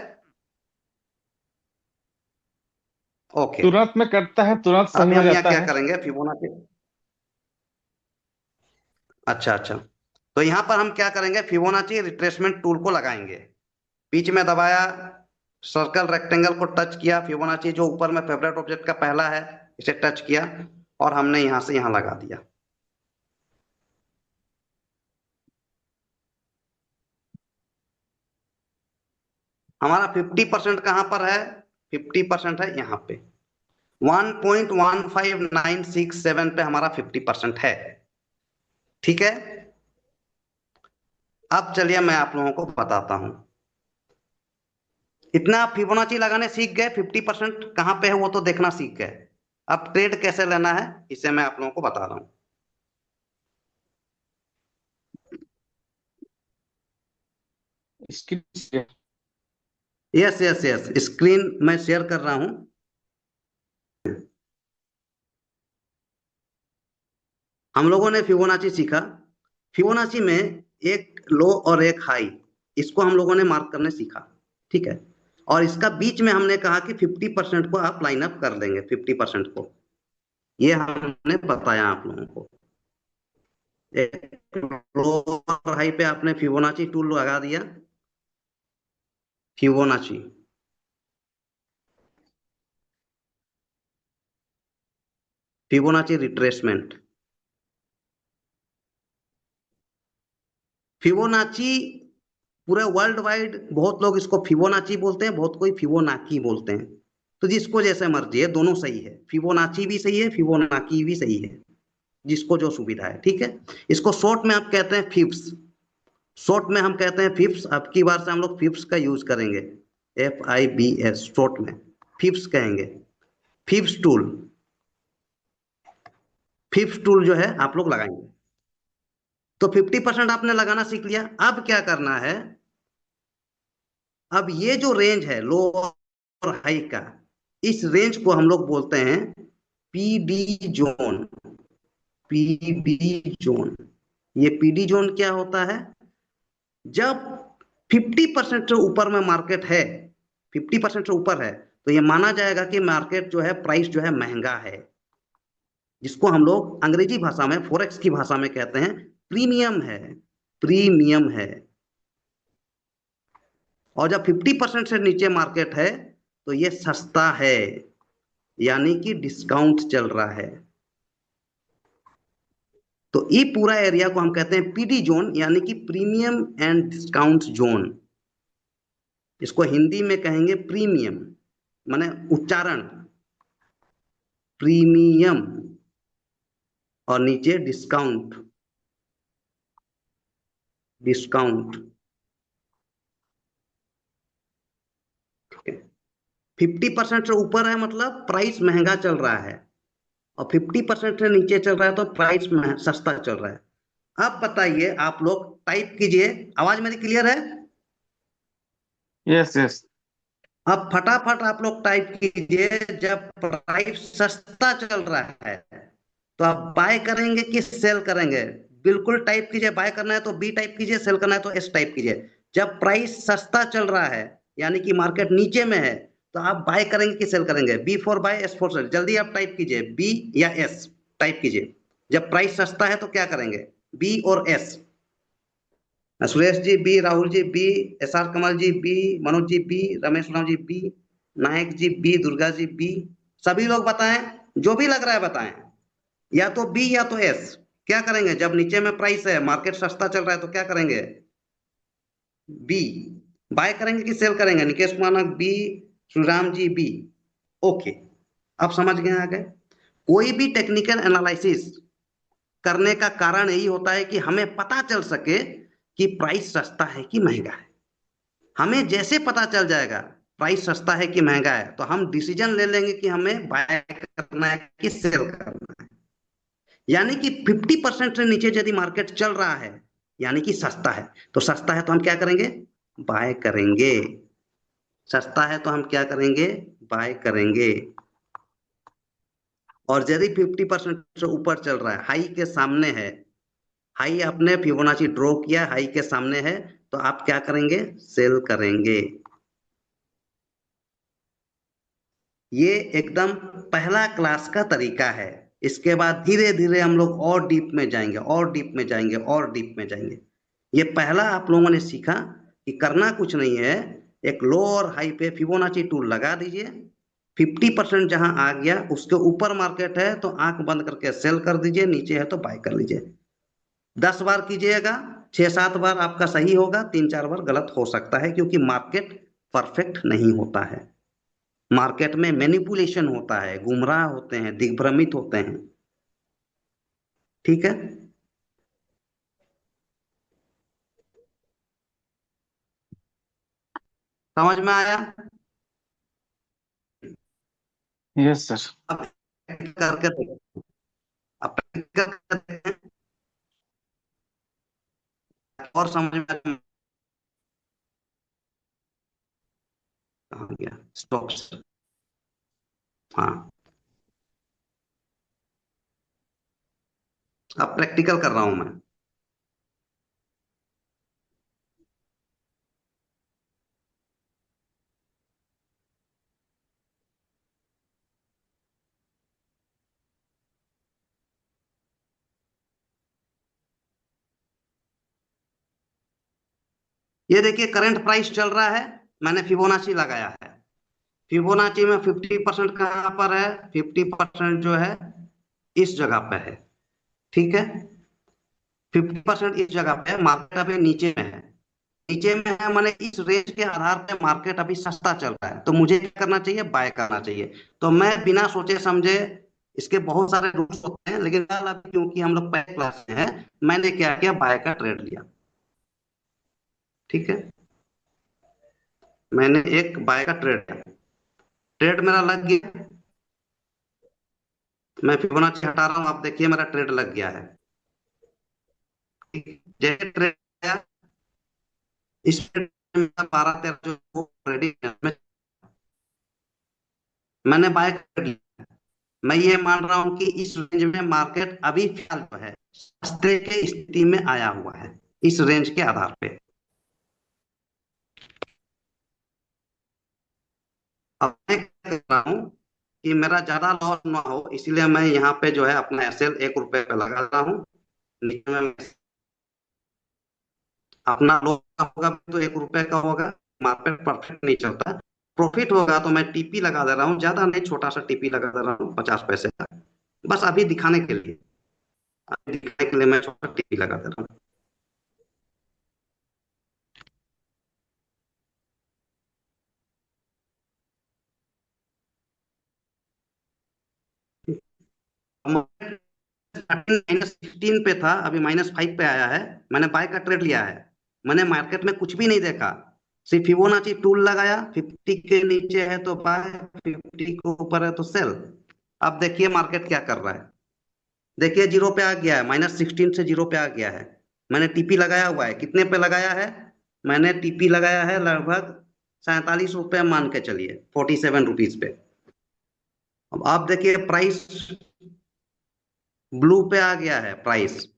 ओके। तुरंत में कटता है, तुरंत सही अभी हो हम यहाँ जाता क्या है। करेंगे, फिबोनाची। अच्छा अच्छा। तो यहाँ पर हम क्या करेंगे, फिबोनाची रिट्रेसमेंट टूल को लगाएंगे। बीच में दबाया, सर्कल रेक्टेंगल को टच किया, फिबोनाची जो ऊपर में फेवरेट ऑब्जेक्ट का पहला है इसे टच किया, और हमने यहां से यहां लगा दिया। हमारा 50% कहां पर है? 50% है यहाँ पे। 1.15967 पे हमारा 50% है। ठीक है। अब चलिए मैं आप लोगों को बताता हूं। इतना आप फिबोनाची लगाने सीख गए, 50% कहां पे है वो तो देखना सीख गए। अब ट्रेड कैसे लेना है इसे मैं आप लोगों को बता रहा हूं। इसकी यस यस यस, स्क्रीन मैं शेयर कर रहा हूं। हम लोगों ने फिबोनाची सीखा। फिबोनाची में एक लो और एक हाई, इसको हम लोगों ने मार्क करने सीखा। ठीक है। और इसका बीच में हमने कहा कि 50% को आप लाइन अप कर देंगे, 50% को। ये हमने बताया आप लोगों को। एक लो और हाई पे आपने फिबोनाची टूल लगा दिया। Fibonacci, Fibonacci retracement. फिबोनाची पूरे वर्ल्ड वाइड बहुत लोग इसको फिबोनाची बोलते हैं, बहुत कोई फिबोनाकी बोलते हैं। तो जिसको जैसे मर्जी है, दोनों सही है। फिबोनाची भी सही है, फिबोनाकी भी सही है, जिसको जो सुविधा है। ठीक है। इसको शॉर्ट में आप कहते हैं फिप्स। शॉर्ट में हम कहते हैं फिप्स। अब की बार से हम लोग फिप्स का यूज करेंगे। FIBS, शॉर्ट में फिप्स कहेंगे। फिप्स टूल, फिप्स टूल जो है आप लोग लगाएंगे। तो 50% आपने लगाना सीख लिया। अब क्या करना है, अब ये जो रेंज है लो और हाई का, इस रेंज को हम लोग बोलते हैं पीडी जोन। पीडी जोन, ये पीडी जोन क्या होता है? जब 50% से ऊपर में मार्केट है, 50% से ऊपर है, तो ये माना जाएगा कि मार्केट जो है, प्राइस जो है महंगा है। जिसको हम लोग अंग्रेजी भाषा में, फोरेक्स की भाषा में कहते हैं प्रीमियम है। प्रीमियम है। और जब 50% से नीचे मार्केट है तो ये सस्ता है, यानी कि डिस्काउंट चल रहा है। तो ये पूरा एरिया को हम कहते हैं पीडी जोन, यानी कि प्रीमियम एंड डिस्काउंट जोन। इसको हिंदी में कहेंगे प्रीमियम। माने उच्चारण, प्रीमियम और नीचे डिस्काउंट, डिस्काउंट। 50% से ऊपर है मतलब प्राइस महंगा चल रहा है, और 50% से नीचे चल रहा है तो प्राइस सस्ता चल रहा है। अब बताइए, आप लोग टाइप कीजिए, आवाज मेरी क्लियर है? Yes yes. अब फटाफट आप लोग टाइप कीजिए, जब प्राइस सस्ता चल रहा है तो आप बाय करेंगे कि सेल करेंगे? बिल्कुल टाइप कीजिए, बाय करना है तो बी टाइप कीजिए, सेल करना है तो एस टाइप कीजिए। जब प्राइस सस्ता चल रहा है यानी कि मार्केट नीचे में है, तो आप बाय करेंगे कि सेल करेंगे? B for buy, S for sell. जल्दी आप टाइप कीजिए, बी या एस टाइप कीजिए। जब प्राइस सस्ता है तो क्या करेंगे, बी और S? Suresh ji B, Rahul ji B, S R Kamal ji B, Manoj ji B, Ramesh Rao ji B, Nayak ji B, Durga ji B. सभी लोग बताएं, जो भी लग रहा है बताएं, या तो बी या तो एस। क्या करेंगे जब नीचे में प्राइस है, मार्केट सस्ता चल रहा है, तो क्या करेंगे? बी। बाय करेंगे कि सेल करेंगे? Nikesh Manak B, Shriram ji B. Okay, अब समझ गए आगे। कोई भी टेक्निकल एनालिसिस करने का कारण यही होता है कि हमें पता चल सके कि प्राइस सस्ता है कि महंगा है। हमें जैसे पता चल जाएगा प्राइस सस्ता है कि महंगा है, तो हम डिसीजन ले लेंगे कि हमें बाय करना है कि सेल करना है। यानी कि 50% से नीचे यदि मार्केट चल रहा है यानी कि सस्ता है, तो सस्ता है तो हम क्या करेंगे, बाय करेंगे। सस्ता है तो हम क्या करेंगे, बाय करेंगे। और यदि 50% से ऊपर चल रहा है, हाई के सामने है, हाई आपने फिबोनाची ड्रॉ किया, हाई के सामने है, तो आप क्या करेंगे, सेल करेंगे। ये एकदम पहला क्लास का तरीका है। इसके बाद धीरे धीरे हम लोग और डीप में जाएंगे, और डीप में जाएंगे, और डीप में जाएंगे। ये पहला आप लोगों ने सीखा कि करना कुछ नहीं है, एक लो और हाई पे फिबोनाची टूल लगा दीजिए। 50% जहां आ गया उसके ऊपर मार्केट है तो आंख बंद करके सेल कर दीजिए, नीचे है तो बाय कर लीजिए। 10 बार कीजिएगा, 6-7 बार आपका सही होगा, 3-4 बार गलत हो सकता है, क्योंकि मार्केट परफेक्ट नहीं होता है। मार्केट में मैनिपुलेशन होता है, गुमराह होते हैं, दिग्भ्रमित होते हैं। ठीक है, समझ में आया? Yes sir. अब करके देखो, अब करके देखते हैं, और समझ में कहाँ गया स्टॉक्स। हाँ, अब प्रैक्टिकल कर रहा हूं मैं। ये देखिए करंट प्राइस चल रहा है, मैंने फिबोनाची लगाया है। फिबोनाची में 50% कहाँ पर है, 50% जो है इस जगह पे है। ठीक है, 50% इस जगह पे है, मार्केट अभी नीचे में है। नीचे में है माने इस रेंज के आधार पे मार्केट अभी सस्ता चल रहा है, तो मुझे क्या करना चाहिए, बाय करना चाहिए। तो मैं बिना सोचे समझे, इसके बहुत सारे रूल्स होते हैं लेकिन फिलहाल अभी क्योंकि हम लोग पहले क्लास में है, मैंने क्या किया, बाय का ट्रेड लिया। ठीक है, मैंने एक बाय का ट्रेड लिया, ट्रेड मेरा लग गया। मैं फिबोनाची हटा रहा हूं, आप देखिए मेरा ट्रेड लग गया है। ठीक है? जैसे ट्रेड आया, इस ट्रेड में 12-13 जो रेडी मैंने बाय कर लिया। मैं ये मान रहा हूं कि इस रेंज में मार्केट अभी फिलहाल जो है सस्ते के स्थिति में आया हुआ है, इस रेंज के आधार पे। अब मैं क्या कर रहा हूं कि मेरा ज्यादा लॉस ना हो, इसलिए मैं यहाँ पे जो है अपना एसएल 1 रुपए पे लगा रहा हूँ। नीचे में अपना लॉस होगा तो 1 रुपए का होगा, मार्केट परफेक्ट नहीं चलता। प्रॉफिट होगा तो मैं टीपी लगा दे रहा हूँ, ज्यादा नहीं, छोटा सा टीपी लगा दे रहा हूँ 50 पैसे का, बस अभी दिखाने के लिए। अभी दिखाने के लिए मैं छोटा टीपी लगा दे रहा हूँ। -16 पे था, अभी -5 पे आया है। मैंने बाय का ट्रेड लिया है। मैंने मार्केट में कुछ भी नहीं देखा, सिर्फ फिबोनाची टूल लगाया। 50 के नीचे है तो बाय, 50 के ऊपर है तो सेल। अब देखिए मार्केट क्या कर रहा है। देखिए जीरो पे आ गया है, -16 से जीरो पे आ गया है। मैंने टीपी लगाया हुआ है। कितने पे लगाया है? मैंने टीपी लगाया है लगभग 47 रुपए, मान के चलिए 47 रुपीज पे। अब आप देखिए प्राइस ब्लू पे आ गया है प्राइस,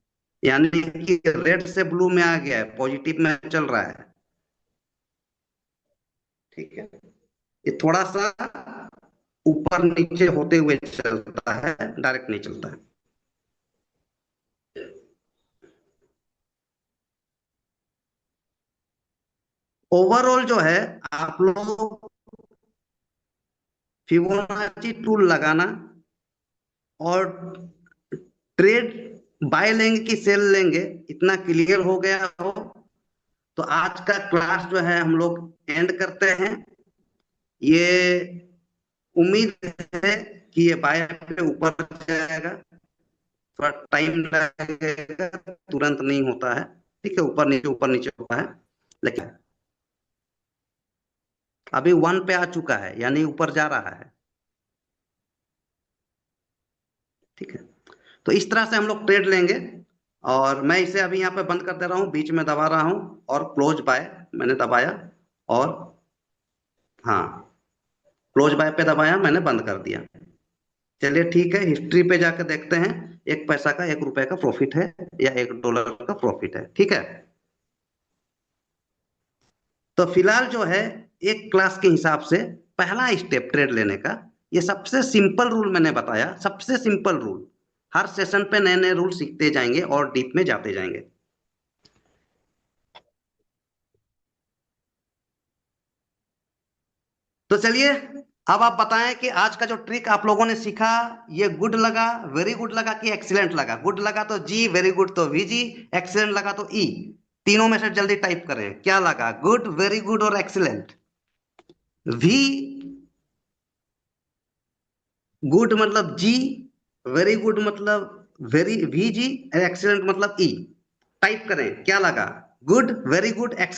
यानी कि रेड से ब्लू में आ गया है, पॉजिटिव में चल रहा है। ठीक है, ये थोड़ा सा ऊपर नीचे होते हुए चलता है, डायरेक्ट नहीं चलता है। ओवरऑल जो है, आप लोग फिबोनाची टूल लगाना और ट्रेड बाय लेंगे कि सेल लेंगे, इतना क्लियर हो गया हो तो आज का क्लास जो है हम लोग एंड करते हैं। ये उम्मीद है कि ये बाय पे ऊपर जाएगा, थोड़ा टाइम लगेगा, तुरंत नहीं होता है। ठीक है, ऊपर नीचे होता है, लेकिन अभी 1 पे आ चुका है, यानी ऊपर जा रहा है। ठीक है, तो इस तरह से हम लोग ट्रेड लेंगे। और मैं इसे अभी यहाँ पे बंद कर दे रहा हूँ, बीच में दबा रहा हूँ और क्लोज बाय मैंने दबाया, और हाँ, क्लोज बाय पे दबाया, मैंने बंद कर दिया। चलिए ठीक है, हिस्ट्री पे जाकर देखते हैं 1 पैसा का 1 रुपए का प्रॉफिट है या $1 का प्रॉफिट है। ठीक है, तो फिलहाल जो है एक क्लास के हिसाब से पहला स्टेप ट्रेड लेने का, ये सबसे सिंपल रूल मैंने बताया, सबसे सिंपल रूल। हर सेशन पे नए नए रूल सीखते जाएंगे और डीप में जाते जाएंगे। तो चलिए, अब आप बताएं कि आज का जो ट्रिक आप लोगों ने सीखा, ये गुड लगा, वेरी गुड लगा कि एक्सीलेंट लगा? गुड लगा तो जी, वेरी गुड तो वीजी, एक्सीलेंट लगा तो ई। तीनों में से जल्दी टाइप करें, क्या लगा? गुड, वेरी गुड और एक्सीलेंट? वी, गुड मतलब जी, वेरी गुड मतलब वेरी वी जी, एक्सीलेंट मतलब ई। टाइप करें, क्या लगा? Good, very good, excellent.